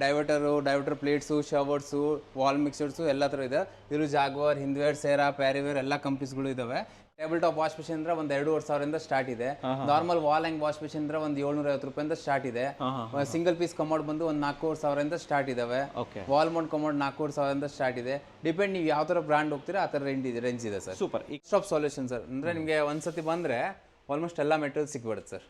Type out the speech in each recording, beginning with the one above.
Diverter plates, ಶವರ್ಸು, wall ಮಿಕ್ಸರ್ಸು ಎಲ್ಲ ಥರ ಇದೆ. ಇದು ಜಾಗ್ವಾರ್, ಹಿಂದ್ವೇರ್, ಸೇರಾ, ಪ್ಯಾರಿವೇರ್ ಎಲ್ಲ ಕಂಪ್ನೀಸ್ಗಳು ಇದಾವೆ. ಟೇಬಲ್ ಟಾಪ್ ವಾಶ್ ಮಿಷಿನ್ ಅಂದ್ರೆ ಒಂದು 2,500 ಸ್ಟಾರ್ಟ್ ಇದೆ. ನಾರ್ಮಲ್ ವಾಲ್ ಹ್ಯಾಂಗ್ ವಾಶ್ ಮಿಷಿನ್ ಅಂದ್ರೆ ಒಂದು 750 ರೂಪಾಯಿಂದ ಸ್ಟಾರ್ಟ್ ಇದೆ. ಸಿಂಗಲ್ ಪೀಸ್ ಕಮೋಡ್ ಬಂದು ಒಂದು 4,500 ಸ್ಟಾರ್ಟ್ ಇದಾವೆ. ವಾಲ್ ಮೌಂಟ್ ಕಮೋಡ್ 4,500 ಸ್ಟಾರ್ಟ್ ಇದೆ. ಡಿಪೆಂಡ್ ನೀವು ಯಾವ ಥರ ಬ್ರ್ಯಾಂಡ್ ಹೋಗ್ತೀರಾ ಆ ಥರ ರೇಂಜ್ ಇದೆ sir. Super. Stop solution sir ಅಂದ್ರೆ ನಿಮಗೆ ಒಂದ್ಸತಿ ಬಂದ್ರೆ ಆಲ್ಮೋಸ್ಟ್ ಎಲ್ಲ ಮೆಟೀರಿಯಲ್ ಸಿಕ್ಬಿಡುತ್ತೆ ಸರ್.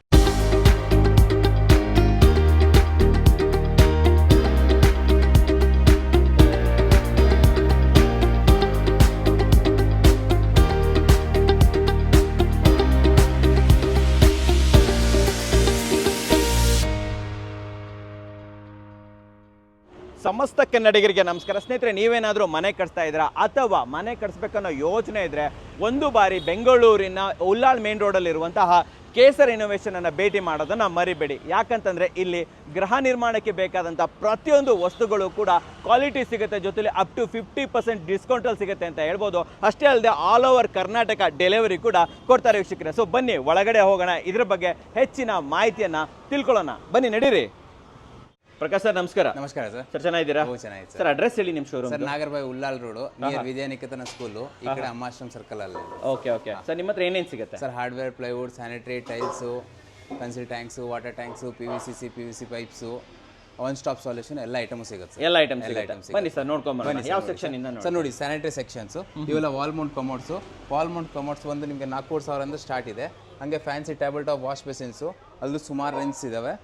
ಸಮಸ್ತ ಕನ್ನಡಿಗರಿಗೆ ನಮಸ್ಕಾರ. ಸ್ನೇಹಿತರೆ, ನೀವೇನಾದರೂ ಮನೆ ಕಟ್ಸ್ತಾ ಇದ್ದೀರಾ ಅಥವಾ ಮನೆ ಕಟ್ಸ್ಬೇಕನ್ನೋ ಯೋಚನೆ ಇದ್ದರೆ ಒಂದು ಬಾರಿ ಬೆಂಗಳೂರಿನ ಉಲ್ಲಾಳ್ ಮೇನ್ ರೋಡಲ್ಲಿರುವಂತಹ ಕೇಸರ್ ಇನೋವೇಷನನ್ನು ಭೇಟಿ ಮಾಡೋದನ್ನು ಮರಿಬೇಡಿ. ಯಾಕಂತಂದರೆ ಇಲ್ಲಿ ಗೃಹ ನಿರ್ಮಾಣಕ್ಕೆ ಬೇಕಾದಂಥ ಪ್ರತಿಯೊಂದು ವಸ್ತುಗಳು ಕೂಡ ಕ್ವಾಲಿಟಿ ಸಿಗುತ್ತೆ, ಜೊತೆಲಿ ಅಪ್ ಟು 50% ಡಿಸ್ಕೌಂಟಲ್ಲಿ ಸಿಗುತ್ತೆ ಅಂತ ಹೇಳ್ಬೋದು. ಅಷ್ಟೇ ಅಲ್ಲದೆ ಆಲ್ ಓವರ್ ಕರ್ನಾಟಕ ಡೆಲಿವರಿ ಕೂಡ ಕೊಡ್ತಾರೆ ವೀಕ್ಷಕರೇ. ಸೊ ಬನ್ನಿ ಒಳಗಡೆ ಹೋಗೋಣ, ಇದ್ರ ಬಗ್ಗೆ ಹೆಚ್ಚಿನ ಮಾಹಿತಿಯನ್ನು ತಿಳ್ಕೊಳ್ಳೋಣ. ಬನ್ನಿ ನಡೀರಿ. ಪ್ರಕಾಶ್ ಸರ್ ನಮಸ್ಕಾರ. ನಮಸ್ಕಾರ ಸರ್. ಸರ್ ಚೆನ್ನಾಗಿದ್ದೀರಾ? ಚೆನ್ನಾಗಿದೆ ಸರ್. ಅಡ್ರೆಸ್ ಹೇಳಿ ನಿಮ್ಮ showroom. Sir Nagarbhavi Ullal road, near Vidyaniketan school, ಈ ಕಡೆ ಅಮ್ಮಾಶ್ರಮ್ ಸರ್ಕಲ್ ಅಲ್ಲಿ. ಓಕೆ ಓಕೆ ಸರ್, ನಿಮ್ಮ ಹತ್ರ ಏನೇನು ಸಿಗುತ್ತೆ sir? Hardware, plywood, sanitary, tiles, pencil tanks, water tanks, PVC pipes, one stop solution ಎಲ್ಲ ಐಟಮ್ ಸಿಗುತ್ತೆ. ಎಲ್ಲ ಐಟಮ್ಸ್ ಸಿಗುತ್ತೆ. ಬನ್ನಿ ಸರ್ ನೋಡ್ಕೊಂಬರೋಣ. ಯಾವ ಸೆಕ್ಷನ್ ಇಂದ ನೋಡಿ? ಸರ್ ನೋಡಿ, ಸ್ಯಾನಿಟರಿ ಸೆಕ್ಷನ್ಸು ಇವೆಲ್ಲ wall mount commodes. Wall mount commodes ಒಂದು ನಿಮಗೆ 4,000 ಸ್ಟಾರ್ಟ್ ಇದೆ. ಹಾಗೆ fancy table top wash basins, ಅಲ್ಲೂ ಸುಮಾರು ರೇಂಜ್ ಇದ್ದಾವೆ.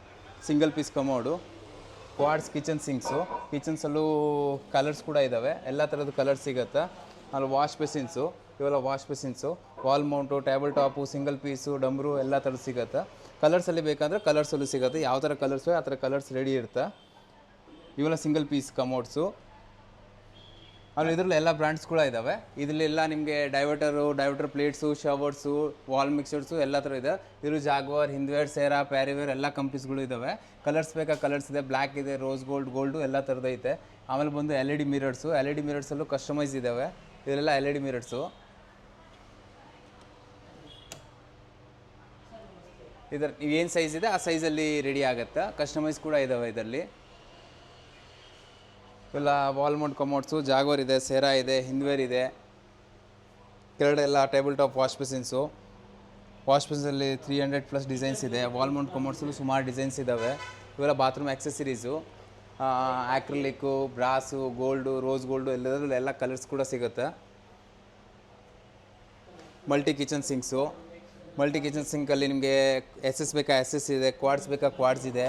Single piece commode, quads kitchen sinks, ಕಿಚನ್ಸಲ್ಲೂ ಕಲರ್ಸ್ ಕೂಡ ಇದ್ದಾವೆ. ಎಲ್ಲ ಥರದ ಕಲರ್ಸ್ ಸಿಗುತ್ತೆ. ಅಲ್ಲಿ ವಾಶ್ ಬೇಸಿನ್ಸು, ಇವೆಲ್ಲ wash basins, wall mount, table top, single piece, ಡಂಬ್ರು ಎಲ್ಲ ಥರದ್ದು ಸಿಗುತ್ತೆ. ಕಲರ್ಸಲ್ಲಿ ಬೇಕಂದರೆ ಕಲರ್ಸಲ್ಲೂ ಸಿಗುತ್ತೆ. ಯಾವ ಥರ ಕಲರ್ಸು ಆ ಥರ ಕಲರ್ಸ್ ರೆಡಿ ಇರುತ್ತೆ. ಇವೆಲ್ಲ ಸಿಂಗಲ್ ಪೀಸ್ ಕಮೋಡ್ಸು. ಅಲ್ಲಿ ಇದರಲ್ಲಿ ಎಲ್ಲ ಬ್ರ್ಯಾಂಡ್ಸ್ ಕೂಡ ಇದ್ದಾವೆ. ಇದರಲ್ಲೆಲ್ಲ ನಿಮಗೆ ಡೈವರ್ಟರ್ ಪ್ಲೇಟ್ಸು, ಶವರ್ಸು, ವಾಲ್ ಮಿಕ್ಸರ್ಸು ಎಲ್ಲ ಥರ ಇದೆ. ಇದು ಜಾಗ್ವಾರ್, ಹಿಂದ್ವೇರ್, ಸೇರಾ, ಪ್ಯಾರಿವೇರ್ ಎಲ್ಲ ಕಂಪ್ನೀಸ್ಗಳು ಇದ್ದಾವೆ. ಕಲರ್ಸ್ ಬೇಕಾ ಕಲರ್ಸ್ ಇದೆ. ಬ್ಲ್ಯಾಕ್ ಇದೆ, ರೋಸ್ ಗೋಲ್ಡು ಎಲ್ಲ ಥರದ್ದು ಐತೆ. ಆಮೇಲೆ ಬಂದು LED ಮಿರರ್ಸಲ್ಲೂ ಕಸ್ಟಮೈಸ್ ಇದ್ದಾವೆ. ಇದರೆಲ್ಲ LED ಮಿರರ್ಸು. ಇದರ ಏನು ಸೈಜ್ ಇದೆ ಆ ಸೈಜಲ್ಲಿ ರೆಡಿ ಆಗುತ್ತೆ. ಕಸ್ಟಮೈಸ್ ಕೂಡ ಇದ್ದಾವೆ ಇದರಲ್ಲಿ. ಇಲ್ಲ ವಾಲ್ ಮೌಂಟ್ ಕಮೋಡ್ಸು, ಜಾಗ್ವಾರ್ ಇದೆ, ಸೇರಾ ಇದೆ, ಹಿಂದ್ವೇರ್ ಇದೆ. ಕೆಳಗಡೆ table top wash basins. Wash ಬೇಸಿನಲ್ಲಿ 300+ ಡಿಸೈನ್ಸ್ ಇದೆ. ವಾಲ್ ಮೌಂಟ್ ಕಮೋಡ್ಸಲ್ಲೂ ಸುಮಾರು ಡಿಸೈನ್ಸ್ ಇದ್ದಾವೆ. ಇವೆಲ್ಲ bathroom accessories, acrylic, brass, gold, rose gold ಎಲ್ಲದರಲ್ಲೂ ಎಲ್ಲ ಕಲರ್ಸ್ ಕೂಡ ಸಿಗುತ್ತೆ. ಮಲ್ಟಿ ಕಿಚನ್ ಸಿಂಕಲ್ಲಿ ನಿಮಗೆ SS ಬೇಕಾ SS ಇದೆ, ಕ್ವಾಡ್ಸ್ ಬೇಕಾ ಕ್ವಾಡ್ಸ್ ಇದೆ.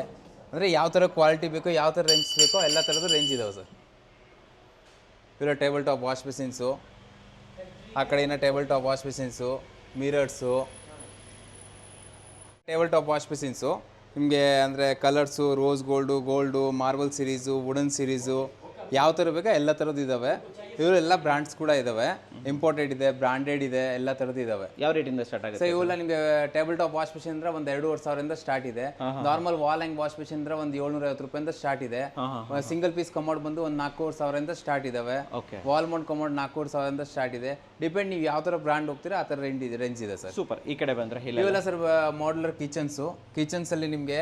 ಅಂದರೆ ಯಾವ ಥರ ಕ್ವಾಲಿಟಿ ಬೇಕೋ, ಯಾವ ಥರ ರೇಂಜ್ ಬೇಕೋ ಎಲ್ಲ ಥರದ ರೇಂಜ್ ಇದಾವೆ ಸರ್. ಇವೆಲ್ಲ ಟೇಬಲ್ ಟಾಪ್ ವಾಶ್ ಬೇಸಿನ್ಸು, ಆ ಕಡೆಯಿಂದ table top wash basins, mirrors. Table top wash basins ನಿಮಗೆ ಅಂದರೆ colours, rose gold, marble series, wooden series, ಯಾವ ಥರ ಬೇಕೋ ಎಲ್ಲ ಥರದ್ದು ಇದ್ದಾವೆ. ಇವರೆಲ್ಲ ಬ್ರ್ಯಾಂಡ್ಸ್ ಕೂಡ ಇದ್ದಾವೆ. ಇಂಪೋರ್ಟೆಡ್ ಇದೆ, ಬ್ರಾಂಡೆಡ್ ಇದೆ, ಎಲ್ಲ ಥರದ್ದು ಇದ್ದಾವೆ. ಯಾವ ರೇಟಿಂದ ಸ್ಟಾರ್ಟ್ ಆಗುತ್ತೆ? ಸೊ ಇವೆಲ್ಲ ನಿಮಗೆ ಟೇಬಲ್ ಟಾಪ್ ವಾಶ್ ಮಿಷಿನ್ ಅಂದ್ರೆ ಒಂದು 2,500 ಸ್ಟಾರ್ಟ್ ಇದೆ. ನಾರ್ಮಲ್ ವಾಲ್ ಹ್ಯಾಂಗ್ ವಾಶ್ ಮಿಷಿನ್ ಅಂದ್ರೆ ಒಂದು 750 ರೂಪಾಯಿಂದ ಸ್ಟಾರ್ಟ್ ಇದೆ. ಸಿಂಗಲ್ ಪೀಸ್ ಕಮೋಡ್ ಬಂದು ಒಂದು 4,500 ಸ್ಟಾರ್ಟ್ ಇದಾವೆ. ವಾಲ್ ಮೌಂಟ್ ಕಮೋಡ್ 4,500 ಸ್ಟಾರ್ಟ್ ಇದೆ. ಡಿಪೆಂಡ್ ನೀವು ಯಾವ ಥರ ಬ್ರ್ಯಾಂಡ್ ಹೋಗ್ತೀರಾ ಆ ಥರ ರೇಂಜ್ ಇದೆ ಸರ್. ಸೂಪರ್. ಈ ಕಡೆ ಬಂದ್ರೆ ಇವೆಲ್ಲ ಸರ್ ಮಾಡ್ಯುಲರ್ ಕಿಚನ್ಸಲ್ಲಿ ನಿಮಗೆ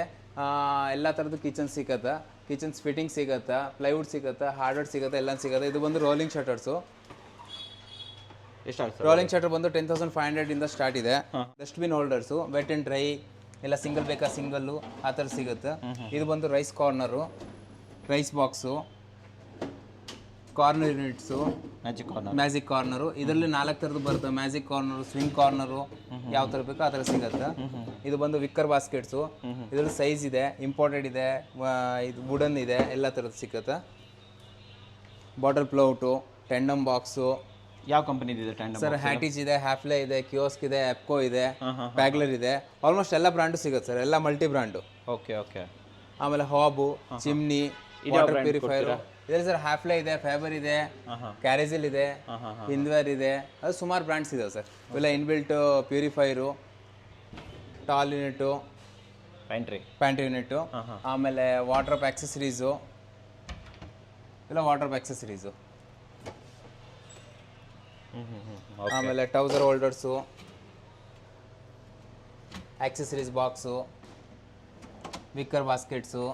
ಎಲ್ಲ ಥರದ್ದು ಕಿಚನ್ ಸಿಗುತ್ತೆ. ಕಿಚನ್ಸ್ ಫಿಟ್ಟಿಂಗ್ ಸಿಗುತ್ತೆ, ಪ್ಲೈವುಡ್ ಸಿಗುತ್ತೆ, ಹಾರ್ಡ್ವೇರ್ ಸಿಗುತ್ತೆ, ಎಲ್ಲ ಸಿಗುತ್ತೆ. ಇದು ಬಂದು ರೋಲಿಂಗ್ ಶಟರ್ಸು. ರೋಲಿಂಗ್ ಶಟರ್ ಬಂದು 10,500 ಇಂದ ಸ್ಟಾರ್ಟ್ ಇದೆ. Dustbin holders, wet and dry ಎಲ್ಲ ಸಿಂಗಲ್ ಬೇಕಾ ಸಿಂಗಲ್ಲು ಆ ಥರ ಸಿಗುತ್ತೆ. ಇದು ಬಂದು rice corner, rice box, corner units, magic corner. ಇದರಲ್ಲಿ 4 ಥರದ್ದು ಬರುತ್ತೆ. ಮ್ಯಾಜಿಕ್ ಕಾರ್ನರು, ಸ್ವಿಂಗ್ ಕಾರ್ನರು, ಯಾವ ಥರ ಬೇಕೋ ಆ ಥರ ಸಿಗುತ್ತೆ. ಇದು ಬಂದು ವಿಕ್ಕರ್ ಬಾಸ್ಕೆಟ್ಸು. ಇದರಲ್ಲಿ ಸೈಜ್ ಇದೆ, ಇಂಪೋರ್ಟೆಡ್ ಇದೆ, ಇದು ವುಡನ್ ಇದೆ, ಎಲ್ಲ ಥರದ್ದು ಸಿಗುತ್ತೆ. Bottle pullout, tandem box. ಯಾವ ಕಂಪನಿ ಇದೆ ಟೆಂಡಮ್? ಸರ್ ಹ್ಯಾಟಿಜ್ ಇದೆ, ಹ್ಯಾಫ್ಲೆ ಇದೆ, ಕಿಯೋಸ್ಕ್ ಇದೆ, ಎಪ್ಕೋ ಇದೆ, ಬ್ಯಾಗ್ಲರ್ ಇದೆ. ಆಲ್ಮೋಸ್ಟ್ ಎಲ್ಲ ಬ್ರ್ಯಾಂಡು ಸಿಗುತ್ತೆ ಸರ್, ಎಲ್ಲ ಮಲ್ಟಿ ಬ್ರ್ಯಾಂಡು. ಓಕೆ. ಆಮೇಲೆ ಹಾಬು, ಚಿಮ್ನಿ, ವಾಟರ್ ಪ್ಯೂರಿಫೈರು ಇದೆ ಸರ್. ಹ್ಯಾಫ್ಲೆ ಇದೆ, ಫೈಬರ್ ಇದೆ, ಕ್ಯಾರೇಜಿಲ್ ಇದೆ, ಹಿಂದ್ವೇರ್ ಇದೆ, ಅದು ಸುಮಾರು ಬ್ರ್ಯಾಂಡ್ಸ್ ಇದಾವೆ ಸರ್. ಇವೆಲ್ಲ inbuilt purifier, tall unit, pantry unit. ಆಮೇಲೆ ವಾಟರ್ ಅಪ್ ಆಕ್ಸೆಸರೀಸು, ಇಲ್ಲ ವಾಟರ್ ಅಪ್ ಆಕ್ಸೆಸರೀಸು. ಆಮೇಲೆ ಟೌಸರ್ ಹೋಲ್ಡರ್ಸು, ಆಕ್ಸೆಸರೀಸ್ ಬಾಕ್ಸು, ವಿಕ್ಕರ್ ಬಾಸ್ಕೆಟ್ಸು,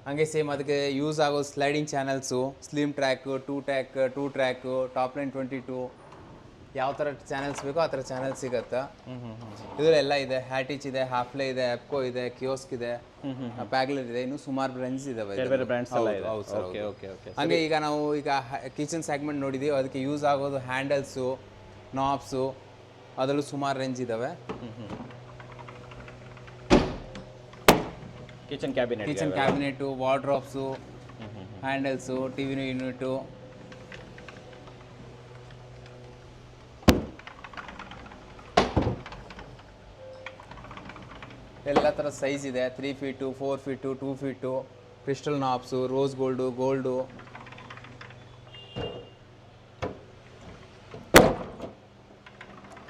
ಹಂಗೆ ಸೇಮ್ ಅದಕ್ಕೆ ಯೂಸ್ ಆಗೋ sliding channels, slim track, two track, top line 22, ಯಾವ ಥರ ಚಾನಲ್ಸ್ ಬೇಕೋ ಆ ಥರ ಚಾನಲ್ ಸಿಗುತ್ತೆ. ಇದರಲ್ಲೆಲ್ಲ ಇದೆ. ಹ್ಯಾಟಿಚ್ ಇದೆ, ಹಾಫ್ಲೆ ಇದೆ, ಎಪ್ಕೋ ಇದೆ, ಕಿಯೋಸ್ಕ್ ಇದೆ, ಪ್ಯಾಗ್ಲರ್ ಇದೆ, ಇನ್ನೂ ಸುಮಾರು ಬ್ರ್ಯಾಂಡ್ಸ್ ಇದಾವೆ. ಬೇರೆ ಬ್ರ್ಯಾಂಡ್ಸ್ ಎಲ್ಲ ಇದೆ. ಹೌದು ಸರ್. Okay okay okay. ಹಂಗೆ ಈಗ ನಾವು ಕಿಚನ್ ಸೆಗ್ಮೆಂಟ್ ನೋಡಿದ್ದೀವಿ, ಅದಕ್ಕೆ ಯೂಸ್ ಆಗೋದು ಹ್ಯಾಂಡಲ್ಸು, ನಾಬ್ಸು, ಅದರಲ್ಲೂ ಸುಮಾರು ರೇಂಜ್ ಇದಾವೆ. Kitchen cabinet, wardrobes, handles, TV unit, ಎಲ್ಲ ಥರ ಸೈಜ್ ಇದೆ. 3 feet, 4 feet, 2 feet, crystal knobs, rose gold,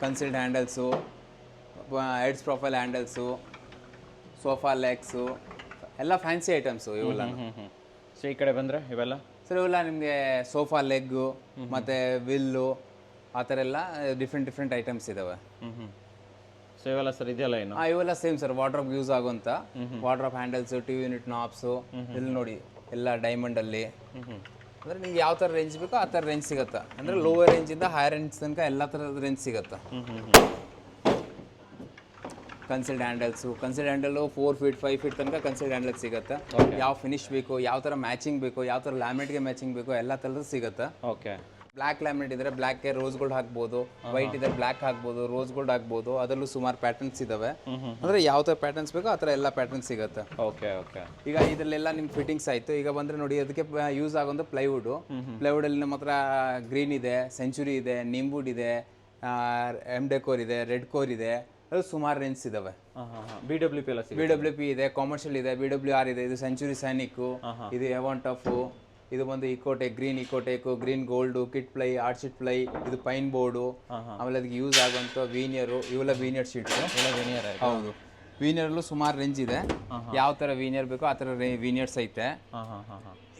concealed handles, heads profile handles, sofa legs, ಎಲ್ಲ ಫ್ಯಾನ್ಸಿ ಐಟಮ್ಸು ಇವೆಲ್ಲ. ಸೊ ಈ ಕಡೆ ಬಂದರೆ ಇವೆಲ್ಲ ಸರ್ ಇವೆಲ್ಲ ನಿಮಗೆ ಸೋಫಾ ಲೆಗ್ಗು ಮತ್ತು ವಿಲ್ಲು ಆ ಥರ ಎಲ್ಲ ಡಿಫ್ರೆಂಟ್ ಐಟಮ್ಸ್ ಇದ್ದಾವೆ. ಸೊ ಇವೆಲ್ಲ ಸರ್ ಇದೆಯಲ್ಲ ಏನು? ಇವೆಲ್ಲ ಸೇಮ್ ಸರ್, ವಾರ್ಡ್ರೋಬ್ ಯೂಸ್ ಆಗುವಂಥ ವಾರ್ಡ್ರೋಬ್ ಹ್ಯಾಂಡಲ್ಸು, ಟಿವಿ ಯೂನಿಟ್ ನಾಬ್ಸು, ಇಲ್ಲಿ ನೋಡಿ ಎಲ್ಲ ಡೈಮಂಡಲ್ಲಿ. ಅಂದರೆ ನಿಮ್ಗೆ ಯಾವ ಥರ ರೇಂಜ್ ಬೇಕೋ ಆ ಥರ ರೇಂಜ್ ಸಿಗುತ್ತೆ. ಅಂದರೆ ಲೋವರ್ ರೇಂಜಿಂದ ಹೈಯರ್ ರೇಂಜ್ ತನಕ ಎಲ್ಲ ಥರದ ರೇಂಜ್ ಸಿಗುತ್ತೆ. ಕನ್ಸಿಲ್ಡ್ ಹ್ಯಾಂಡಲ್ಸು, ಕನ್ಸಿಲ್ಡ್ ಹ್ಯಾಂಡಲು 4 ಫೀಟ್ 5 ಫೀಟ್ ತನಕ ಕನ್ಸಿಲ್ಡ್ ಹ್ಯಾಂಡಲ್ ಸಿಗುತ್ತೆ. ಯಾವ ಫಿನಿಶ್ ಬೇಕು, ಯಾವ ಥರ ಮ್ಯಾಚಿಂಗ್ ಬೇಕು, ಯಾವ ಥರ ಲ್ಯಾಮಿನೇಟ್ಗೆ ಮ್ಯಾಚಿಂಗ್ ಬೇಕು, ಎಲ್ಲ ಥರದ್ದು ಸಿಗುತ್ತೆ. ಓಕೆ. ಬ್ಲ್ಯಾಕ್ ಲ್ಯಾಮಿನೇಟ್ ಇದ್ರೆ ಬ್ಲ್ಯಾಕ್ಗೆ ರೋಸ್ ಗೋಲ್ಡ್ ಹಾಕ್ಬೋದು, ವೈಟ್ ಇದ್ರೆ ಬ್ಲ್ಯಾಕ್ ಹಾಕ್ಬೋದು, ರೋಸ್ ಗೋಲ್ಡ್ ಹಾಕ್ಬೋದು. ಅದರಲ್ಲೂ ಸುಮಾರು ಪ್ಯಾಟರ್ನ್ಸ್ ಇದಾವೆ. ಅಂದರೆ ಯಾವ ಥರ ಪ್ಯಾಟರ್ನ್ಸ್ ಬೇಕೋ ಆ ಥರ ಎಲ್ಲ ಪ್ಯಾಟರ್ನ್ ಸಿಗುತ್ತೆ. Okay okay. ಈಗ ಇದರಲ್ಲೆಲ್ಲ ನಿಮ್ಗೆ ಫಿಟ್ಟಿಂಗ್ಸ್ ಆಯಿತು. ಈಗ ಬಂದರೆ ನೋಡಿ, ಅದಕ್ಕೆ ಯೂಸ್ ಆಗೋದು ಪ್ಲೈವುಡಲ್ಲಿ ನಮ್ಮ ಹತ್ರ ಗ್ರೀನ್ ಇದೆ, ಸೆಂಚುರಿ ಇದೆ, ನಿಂಬುಡ್ ಇದೆ, ಎಮ್-ಡೆಕೋರ್ ಇದೆ, ರೆಡ್ ಕೋರ್ ಇದೆ. ಅದು ಸುಮಾರು ರೇಂಜ್ ಇದಾವೆ. BWP ಇದೆ, ಕಾಮರ್ಷಿಯಲ್ ಇದೆ, BWR ಇದೆ, ಇದು ಸೆಂಚುರಿ ಸೈನಿಕ್ಕು, ಇದು ಎವಾನ್ ಟಫು, ಇದು ಬಂದು Ecotec, Green Ecotec, Green Gold, kit ply, art sheet ply, ಇದು ಪೈನ್ ಬೋರ್ಡು. ಆಮೇಲೆ ಅದಕ್ಕೆ ಯೂಸ್ ಆಗುವಂಥ ವೀನಿಯರು, ಇವೆಲ್ಲ ವೀನಿಯರ್ ಶೀಟ್ಸು. ಹೌದು, ವೀನಿಯರಲ್ಲೂ ಸುಮಾರು ರೇಂಜ್ ಇದೆ. ಯಾವ ಥರ ವೀನಿಯರ್ ಬೇಕೋ ಆ ಥರ ವೀನಿಯರ್ಸ್ ಐತೆ.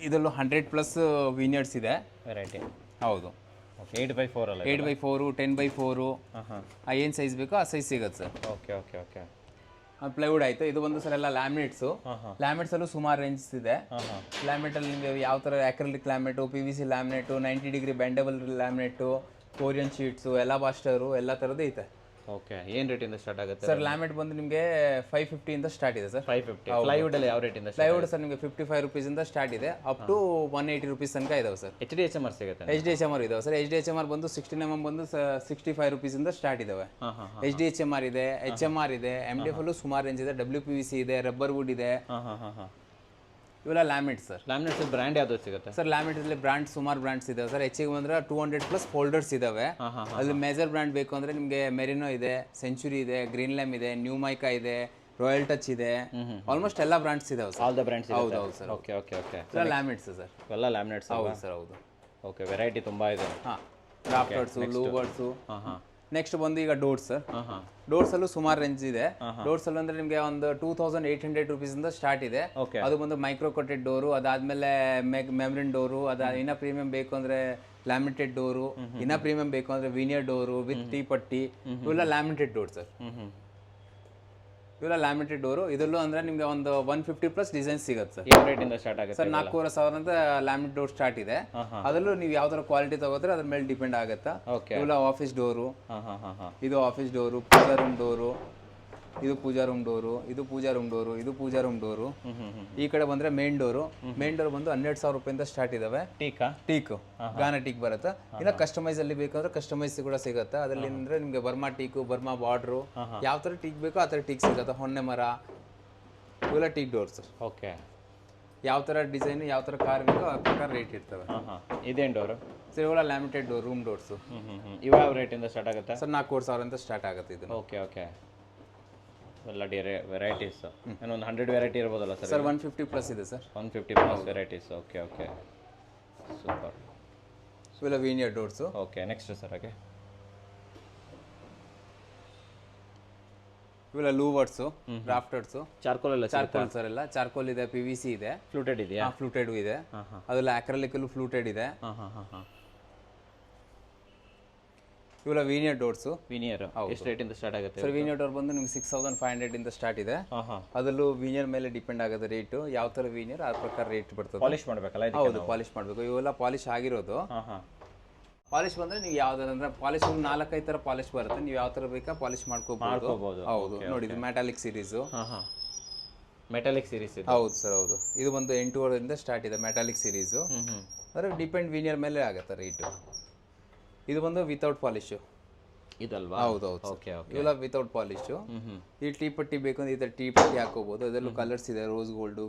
ಇದರಲ್ಲೂ 100+ ವೀನಿಯರ್ಸ್ ಇದೆ ವೆರೈಟಿ. ಹೌದು, 8x4 ಅಲ್ಲ? 8x4, 10x4, ಏನು ಸೈಜ್ ಬೇಕೋ ಆ ಸೈಜ್ ಸಿಗುತ್ತೆ sir. Okay okay okay. Plywood ಆಯಿತು. ಇದು ಬಂದು ಸರ್ ಎಲ್ಲ ಲ್ಯಾಮಿನೇಟ್ಸು. ಲ್ಯಾಮಿನೇಟ್ಸಲ್ಲೂ ಸುಮಾರು ರೇಂಜಸ್ ಇದೆ. ಲ್ಯಾಮಿನೇಟಲ್ಲಿ ನಿಮಗೆ ಯಾವ ಥರ acrylic laminate, PVC laminate, 90 degree bendable laminate, Corian sheets, ಎಲ್ಲ ಬಾಸ್ಟರು, ಎಲ್ಲ ಥರದ್ದು ಐತೆ. ಓಕೆ. ಏನು ರೇಟಿಂದ ಸ್ಟಾರ್ಟ್ ಆಗುತ್ತೆ ಸರ್? ಲ್ಯಾಮಿನೇಟ್ ಬಂದು ನಿಮಗೆ 550 ಇಂದ ಸ್ಟಾರ್ಟ್ ಇದೆ ಸರ್. 550. ಪ್ಲೈವುಡ್ ಅಲ್ಲಿ ಯಾವ ರೇಟಿಂದ? ಪ್ಲೈವುಡ್ ಸರ್ ನಿಮಗೆ 55 ರೂಪೀಸಿಂದ ಸ್ಟಾರ್ಟ್ ಇದೆ, ಅಪ್ ಟು 180 ರೂಪೀಸ್ ತನಕ ಇದಾವೆ ಸರ್. HDHMR ಸಿಗುತ್ತೆ? HDHMR ಇದಾವೆ ಸರ್. HDHMR ಬಂದು 16mm ಬಂದು 65 ರೂಪೀಸಿಂದ ಸ್ಟಾರ್ಟ್ ಇದಾವೆ. HDHMR ಇದೆ, HMR ಇದೆ, MDF ಅಲ್ಲೂ ಸುಮಾರು ರೇಂಜ್ ಇದೆ, WPVC ಇದೆ, ರಬ್ಬರ್ ವುಡ್ ಇದೆ. ಇವೆಲ್ಲ ಲ್ಯಾಮಿನೇಟ್ ಸರ್. ಲ್ಯಾಮಿನೇಟ್ಸ್ ಬ್ರ್ಯಾಂಡ್ ಯಾವುದು ಸಿಗುತ್ತೆ ಸರ್? ಲ್ಯಾಮಿನೇಟಲ್ಲಿ ಬ್ರ್ಯಾಂಡ್ ಸುಮಾರು ಬ್ರ್ಯಾಂಡ್ಸ್ ಇದಾವೆ ಸರ್. ಹೆಚ್ಚಿಗೆ ಬಂದ್ರೆ 200+ ಫೋಲ್ಡರ್ಸ್ ಇದಾವೆ. ಅಲ್ಲಿ ಮೇಜರ್ ಬ್ರ್ಯಾಂಡ್ ಬೇಕು ಅಂದರೆ ನಿಮಗೆ ಮೆರಿನೋ ಇದೆ, ಸೆಂಚುರಿ ಇದೆ, ಗ್ರೀನ್ ಲ್ಯಾಮ್ ಇದೆ, ನ್ಯೂಮೈಕಾ ಇದೆ, ರಾಯಲ್ ಟಚ್ ಇದೆ, ಆಲ್ಮೋಸ್ಟ್ ಎಲ್ಲ ಬ್ರ್ಯಾಂಡ್ಸ್ ಇದಾವೆ ಸರ್. All the brands? ಹೌದು ಹೌದು sir. Okay okay okay. Laminates sir, ಎಲ್ಲ ಲ್ಯಾಮಿನೇಟ್ಸ್? ಹೌದು ಸರ್, ಹೌದು. ಓಕೆ, ವೆರೈಟಿ ತುಂಬ ಇದೆ. ಹಾಂ, ರಾಫ್ಟರ್ಸು, ಲೂವರ್ಸು. ನೆಕ್ಸ್ಟ್ ಬಂದು ಈಗ ಡೋರ್ಸ್ ಸರ್. ಡೋರ್ಸಲ್ಲೂ ಸುಮಾರು ರೇಂಜ್ ಇದೆ. ಡೋರ್ಸಲ್ಲೂ ಅಂದರೆ ನಿಮಗೆ ಒಂದು 2800 ರೂಪೀಸಿಂದ ಸ್ಟಾರ್ಟ್ ಇದೆ. ಅದು ಬಂದು ಮೈಕ್ರೋ ಕೋಟೆಡ್ ಡೋರು, ಅದಾದಮೇಲೆ ಮೆಮ್ರಿನ್ ಡೋರು, ಇನ್ನ ಪ್ರೀಮಿಯಂ ಬೇಕು ಅಂದರೆ ಲ್ಯಾಮಿನೇಟೆಡ್ ಡೋರು, ಇನ್ನ ಪ್ರೀಮಿಯಂ ಬೇಕು ಅಂದರೆ ವೀನಿಯರ್ ಡೋರು ವಿತ್ ಟೀ ಪಟ್ಟಿ, ಇವೆಲ್ಲ ಲ್ಯಾಮಿನೇಟೆಡ್ ಡೋರ್ ಸರ್. ಇವೆಲ್ಲ ಲ್ಯಾಮಿನೇಟೆಡ್ ಡೋರು. ಇದರಲ್ಲೂ ಅಂದರೆ ನಿಮಗೆ ಒಂದು 150+ ಡಿಸೈನ್ ಸಿಗುತ್ತೆ ಸರ್. ಯಾವ ರೇಟಿಂದ ಸ್ಟಾರ್ಟ್ ಆಗುತ್ತೆ ಸರ್? 4,500 ಅಂತ ಲ್ಯಾಮಿನೇಟ್ ಡೋರ್ ಸ್ಟಾರ್ಟ್ ಇದೆ. ಅದರಲ್ಲೂ ನೀವು ಯಾವ ಥರ ಕ್ವಾಲಿಟಿ ತಗೋದ್ರೆ ಅದ್ರ ಮೇಲೆ ಡಿಪೆಂಡ್ ಆಗುತ್ತಾ. ಇವೆಲ್ಲ ಆಫೀಸ್ ಡೋರು, ಇದು ಆಫೀಸ್ ಡೋರು, ಪೂಜಾ ರೂಮ್ ಡೋರು, ಇದು ಪೂಜಾ ರೂಮ್ ಡೋರು, ಇದು ಪೂಜಾ ರೂಮ್ ಡೋರು, ಇದು ಪೂಜಾ ರೂಮ್ ಡೋರು. ಈ ಕಡೆ ಬಂದರೆ ಮೇನ್ ಡೋರು. ಮೇನ್ ಡೋರ್ ಬಂದು 12,000 ರೂಪಾಯಿಂದ ಸ್ಟಾರ್ಟ್ ಇದಾವೆ. ಟೀಕು ಗಾನ ಟೀಕ್ ಬರುತ್ತೆ. ಇನ್ನು ಕಸ್ಟಮೈಸ್ ಅಲ್ಲಿ ಬೇಕಾದ್ರೆ ಕಸ್ಟಮೈಸ್ ಕೂಡ ಸಿಗುತ್ತೆ. ಅದರಲ್ಲಿ ಅಂದರೆ ನಿಮಗೆ ಬರ್ಮಾ ಟೀಕು, ಬರ್ಮಾ ಬಾರ್ಡ್ರು, ಯಾವ ಥರ ಟೀಕ್ ಬೇಕೋ ಆ ಥರ ಟೀಕ್ ಸಿಗುತ್ತೆ. ಹೊನ್ನೆ ಮರ, ಇವೆಲ್ಲ ಟೀಕ್ ಡೋರ್ ಸರ್. ಓಕೆ. ಯಾವ ಥರ ಡಿಸೈನ್, ಯಾವ ಥರ ಕಾರ್ ಬೇಕೋ ಆ ಪ್ರಕಾರ ರೇಟ್ ಇರ್ತವೆ. ಇದೇನು ಡೋರು ಸರ್? ಇವೆಲ್ಲ ಲ್ಯಾಮಿನೇಟೆಡ್ ಡೋರ್, ರೂಮ್ ಡೋರ್ಸು. ಇವು ಯಾವ ರೇಟಿಂದ ಸ್ಟಾರ್ಟ್ ಆಗುತ್ತೆ ಸರ್? 4,500 ಅಂತ ಸ್ಟಾರ್ಟ್ ಆಗುತ್ತೆ ಇದು. Okay okay. ಎಲ್ಲ ವೆರೈಟೀಸ್ ಒಂದು 100 ವೆರೈಟಿ ಇರ್ಬೋದಲ್ಲ ಸರ್? ಸರ್ 150+ ಇದೆ sir. 150+ varieties. Okay okay, super. ಇವೆಲ್ಲ veneer doors. Okay, next sir? ಹಾಗೆ ಇವೆಲ್ಲ ಲೂವರ್ಸು, ರಾಫ್ಟರ್ಸು. ಚಾರ್ಕೋಲ್ ಎಲ್ಲ? ಚಾರ್ಕೋಲ್ ಸರ್, ಎಲ್ಲ ಚಾರ್ಕೋಲ್ ಇದೆ, PVC ಇದೆ, ಫ್ಲೂಟೆಡ್ ಇದೆಯಾ? ಫ್ಲೂಟೆಡ್ ಇದೆ. ಅದೆಲ್ಲ ಅಕ್ರಲಿಕಲ್ಲೂ ಫ್ಲೂಟೆಡ್ ಇದೆ. ಇವೆಲ್ಲ ವೀನಿಯರ್ ಡೋರ್ಸು. ವಿನಿಯರ್ ಎಷ್ಟು ರೇಟಿಂದ ಸ್ಟಾರ್ಟ್ ಆಗುತ್ತೆ? ಸರ್ ವೀನಿಯರ್ ಡೋರ್ ಬಂದು ನಿಮ್ಗೆ 6500 ಇಂದ ಸ್ಟಾರ್ಟ್ ಇದೆ. ಅದರಲ್ಲೂ ವೀನಿಯರ್ ಮೇಲೆ ಡಿಪೆಂಡ್ ಆಗುತ್ತೆ ರೇಟು, ಯಾವ ಥರ ವೀನಿಯರ್ ಆ ಪ್ರಕಾರ ರೇಟ್ ಬರ್ತದೆ. ಪಾಲಿಶ್ ಮಾಡಬೇಕಲ್ಲ? ಹೌದು, ಪಾಲಿಶ್ ಮಾಡಬೇಕು. ಇವೆಲ್ಲ ಪಾಲಿಶ್ ಆಗಿರೋದು. ಪಾಲಿಶ್ ಬಂದ್ರೆ ನೀವು ಯಾವ್ದಾರಂದ್ರೆ ಪಾಲಿಶ್ 4-5 ಥರ ಪಾಲಿಶ್ ಬರುತ್ತೆ, ನೀವು ಯಾವ ಥರ ಬೇಕಾ ಪಾಲಿಶ್ ಮಾಡ್ಕೋಬಹುದು. ಹೌದು ನೋಡಿ, ಇದು ಮೆಟಾಲಿಕ್ ಸೀರೀಸು. ಮೆಟಾಲಿಕ್ ಸೀರೀಸ್ ಇದೆ. ಹೌದು ಸರ್, ಹೌದು. ಇದು ಬಂದು 8,500 ಸ್ಟಾರ್ಟ್ ಇದೆ ಮೆಟಾಲಿಕ್ ಸೀರೀಸು. ಅಂದರೆ ಡಿಪೆಂಡ್ ವೀನಿಯರ್ ಮೇಲೆ ಆಗುತ್ತೆ ರೇಟು. ಇದು ಬಂದು ವಿತೌಟ್ ಪಾಲಿಶು ಇದಲ್ವಾ? ಹೌದೌದು. Okay okay. ಇವೆಲ್ಲ ವಿತೌಟ್ ಪಾಲಿಶು. ಈ ಟೀ ಪಟ್ಟಿ ಬೇಕು ಅಂದ್ರೆ ಈ ಥರ ಟೀ ಪಟ್ಟಿ ಹಾಕೋಬಹುದು. ಅದರಲ್ಲೂ ಕಲರ್ಸ್ ಇದೆ, ರೋಸ್ ಗೋಲ್ಡು,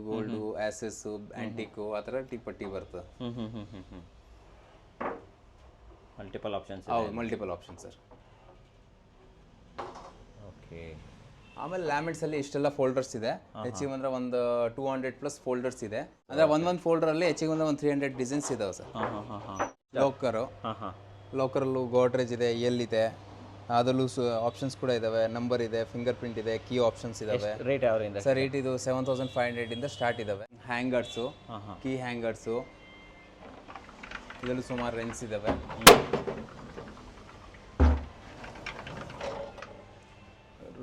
ಆಸೆಸ್, ಆಂಟಿಕು, ಆ ಥರ ಟೀ ಪಟ್ಟಿ ಬರ್ತದೆ. Multiple options. ಹೌದು, ಮಲ್ಟಿಪಲ್ ಆಪ್ಷನ್ ಸರ್. ಓಕೆ. ಆಮೇಲೆ ಲ್ಯಾಮಿಟ್ಸ್ ಅಲ್ಲಿ ಇಷ್ಟೆಲ್ಲ ಫೋಲ್ಡರ್ಸ್ ಇದೆ. ಹೆಚ್ಚಿಗೆ ಬಂದ್ರೆ ಒಂದು 200+ ಫೋಲ್ಡರ್ಸ್ ಇದೆ. ಅಂದ್ರೆ ಒಂದೊಂದು ಫೋಲ್ಡರ್ ಅಲ್ಲಿ ಹೆಚ್ಚಿಗೆ ಬಂದ್ರೆ ಒಂದು 300 ಡಿಸೈನ್ಸ್ ಇದಾವೆ ಸರ್. ಲೋಕರಲ್ಲೂ ಗೋಡ್ರೇಜ್ ಇದೆ, ಎಲ್ ಇದೆ, ಅದರಲ್ಲೂ ಆಪ್ಷನ್ಸ್ ಕೂಡ ಇದಾವೆ. ನಂಬರ್ ಇದೆ, ಫಿಂಗರ್ ಪ್ರಿಂಟ್ ಇದೆ, ಕೀ ಆಪ್ಷನ್ಸ್ ಇದಾವೆ. ರೇಟ್ ಯಾವ್ರಿಂದ ಸರ್? ರೇಟ್ ಇದು 7500 ಇಂದ ಸ್ಟಾರ್ಟ್ ಇದಾವೆ. ಹ್ಯಾಂಗರ್ಸು, ಕೀ ಹ್ಯಾಂಗರ್ಸು, ಇದರಲ್ಲೂ ಸುಮಾರು ರೇಂಜ್ ಇದಾವೆ.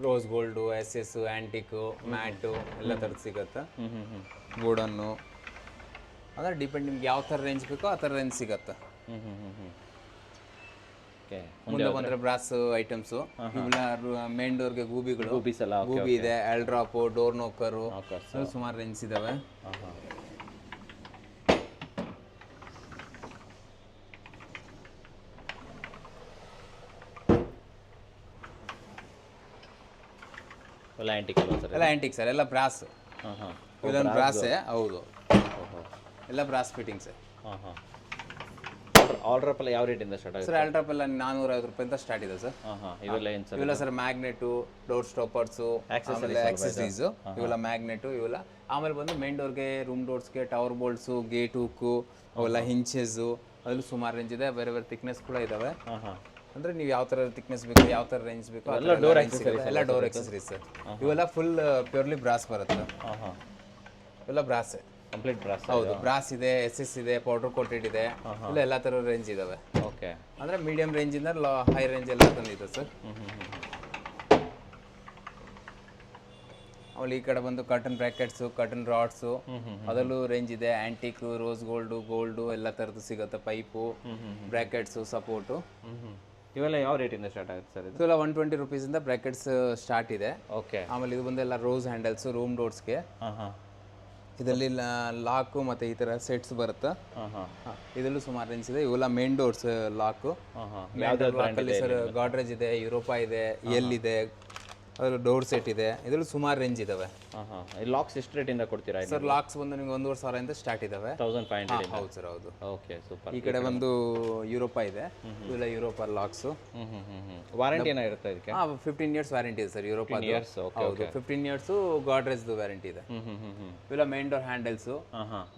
ರೋಸ್ ಗೋಲ್ಡು, ಎಸ್ ಆಂಟಿಕು, ಮ್ಯಾಟು ಎಲ್ಲ ಥರದ್ದು ಸಿಗುತ್ತೆ. ಗೋಡನ್ನು ಅಂದರೆ ಡಿಪೆಂಡ್, ನಿಮ್ಗೆ ಯಾವ ಥರ ರೇಂಜ್ ಬೇಕೋ ಆ ಥರ ರೇಂಜ್ ಸಿಗುತ್ತೆ. ಮುಂದೆ ಬಂದರೆ ಬ್ರಾಸ್ ಐಟಮ್ಸು. ಇವೆಲ್ಲ ಮೇನ್ ಡೋರ್ಗೆ ಗೂಬಿಗಳು, ಗೂಬಿ ಇದೆ, ಎಲ್ಡ್ರಾಪು, ಡೋರ್ ನೋಕರು, ಸುಮಾರು ರೇಂಜ್ ಇದಾವೆ. ಎಲ್ಲ ಆಂಟಿಕ್ ಅಲ್ವಾ ಸರ್? ಎಲ್ಲ ಆಂಟಿಕ್ ಸರ್, ಎಲ್ಲ ಬ್ರಾಸ್. ಇದೊಂದು ಬ್ರಾಸೇ. ಹೌದು, ಎಲ್ಲ ಬ್ರಾಸ್ ಫಿಟ್ಟಿಂಗ್ಸೇ. ಆಲ್ಡ್ರಾಪ್ ಎಲ್ಲ ಯಾವ ರೇಟಿಂದ ಸ್ಟಾರ್ಟ್ ಆಗುತ್ತೆ ಸರ್? ಆಲ್ಡ್ರಾಪ್ ಎಲ್ಲ 450 ರೂಪಾಯಿಂದ ಸ್ಟಾರ್ಟ್ ಇದೆ ಸರ್. ಇವೆಲ್ಲ ಏನು ಸರ್? ಇವೆಲ್ಲ ಸರ್ ಮ್ಯಾಗ್ನೆಟು, ಡೋರ್ ಸ್ಟಾಪರ್ಸು, ಆಮೇಲೆ ಆಕ್ಸೆಸರೀಸು. ಇವೆಲ್ಲ ಮ್ಯಾಗ್ನೆಟು ಇವೆಲ್ಲ. ಆಮೇಲೆ ಬಂದು ಮೇನ್ ಡೋರ್ಗೆ, ರೂಮ್ ಡೋರ್ಸ್ಗೆ ಟವರ್ ಬೋಲ್ಟ್ಸು, ಗೇಟ್ ಹುಕ್ಕು, ಅವೆಲ್ಲ ಹಿಂಚೆಸು, ಅದರಲ್ಲೂ ಸುಮಾರು ರೇಂಜ್ ಇದೆ. ಬೇರೆ ಬೇರೆ ಥಿಕ್ನೆಸ್ ಕೂಡ ಇದಾವೆ. ಅಂದ್ರೆ ನೀವು ಯಾವ ತರ ಥಿಕ್ನೆಸ್ ಬೇಕು, ಯಾವ ತರ ರೇಂಜ್ ಬೇಕು, ಎಲ್ಲ ಡೋರ್ ಎಕ್ಸೆಸರೀಸ್ ಸರ್. ಇವೆಲ್ಲ ಫುಲ್ ಪ್ಯೂರ್ಲಿ ಬ್ರಾಸ್ ಬರುತ್ತೆ. ಇವೆಲ್ಲ ಬ್ರಾಸೇ, ಕಂಪ್ಲೀಟ್ ಬ್ರಾಸ್. ಹೌದು, ಬ್ರಾಸ್ ಇದೆ, ಎಸ್ ಇದೆ, ಪೌಡರ್ ಕೋಟೆಡ್ ಇದೆ, ಇಲ್ಲ ಎಲ್ಲ ತರ ರೇಂಜ್ ಇದಾವೆ. ಓಕೆ. ಅಂದ್ರೆ ಮೀಡಿಯಂ ರೇಂಜ್ ಇಂದ ಹೈ ರೇಂಜ್ ಎಲ್ಲ ತಂದಿದೆ ಸರ್. ಆಮೇಲೆ ಈ ಕಡೆ ಬಂದು ಕರ್ಟನ್ ಬ್ರಾಕೆಟ್ಸು, ಕರ್ಟನ್ ರಾಡ್ಸು, ಅದರಲ್ಲೂ ರೇಂಜ್ ಇದೆ. ಆಂಟಿಕ್, ರೋಸ್ ಗೋಲ್ಡು ಎಲ್ಲ ಥರದ್ದು ಸಿಗುತ್ತೆ. Pipe, brackets, support. ಇವೆಲ್ಲ ಯಾವ ರೇಟಿಂದ ಸ್ಟಾರ್ಟ್ ಆಗುತ್ತೆ ಸರ್? ಇದೆಲ್ಲ 120 ರೂಪೀಸಿಂದ ಬ್ರಾಕೆಟ್ಸ್ ಸ್ಟಾರ್ಟ್ ಇದೆ. ಓಕೆ. ಆಮೇಲೆ ಇದು ಬಂದೆಲ್ಲ ರೋಸ್ ಹ್ಯಾಂಡಲ್ಸು, ರೂಮ್ ಡೋರ್ಸ್ಗೆ. ಇದರಲ್ಲಿ ಲಾಕು ಮತ್ತು ಈ ಥರ ಸೆಟ್ಸ್ ಬರುತ್ತೆ. ಇದರಲ್ಲೂ ಸುಮಾರು ರೇಂಜ್ ಇದೆ. ಇವೆಲ್ಲ ಮೇನ್ ಡೋರ್ಸ್ ಲಾಕು. ಲಾಕಲ್ಲಿ ಸರ್ ಗಾಡ್ರೇಜ್ ಇದೆ, ಯುರೋಪಾ ಇದೆ, ಎಲ್ ಇದೆ, ಅದರಲ್ಲಿ ಡೋರ್ ಸೆಟ್ ಇದೆ. ಇದರಲ್ಲಿ ಸುಮಾರು ರೇಂಜ್ ಇದಾವೆ. ಲಾಕ್ಸ್ ಎಷ್ಟು ರೇಟಿಂದ ಕೊಡ್ತೀರಾ ಸರ್? ಲಾಕ್ಸ್ ಬಂದು ನಿಮ್ಗೆ 1500 ಸ್ಟಾರ್ಟ್ ಇದಾವೆ. 1500. ಹೌದು ಸರ್, ಹೌದು. Okay, super. ಈ ಕಡೆ ಬಂದು ಯುರೋಪಾ ಇದೆ. ಇವೆಲ್ಲ ಯುರೋಪಾ ಲಾಕ್ಸು. ವಾರಂಟಿ ಏನಾಗಿರುತ್ತೆ ಇದಕ್ಕೆ? 15 ಇಯರ್ಸ್ ವ್ಯಾರಂಟಿ ಇದೆ ಸರ್ ಯುರೋಪಾ. ಹೌದು, 15 ಇಯರ್ಸ್ ಗಾಡ್ರೇಜ್ದು ವ್ಯಾರಂಟಿ ಇದೆ. ಇವೆಲ್ಲ main door handles.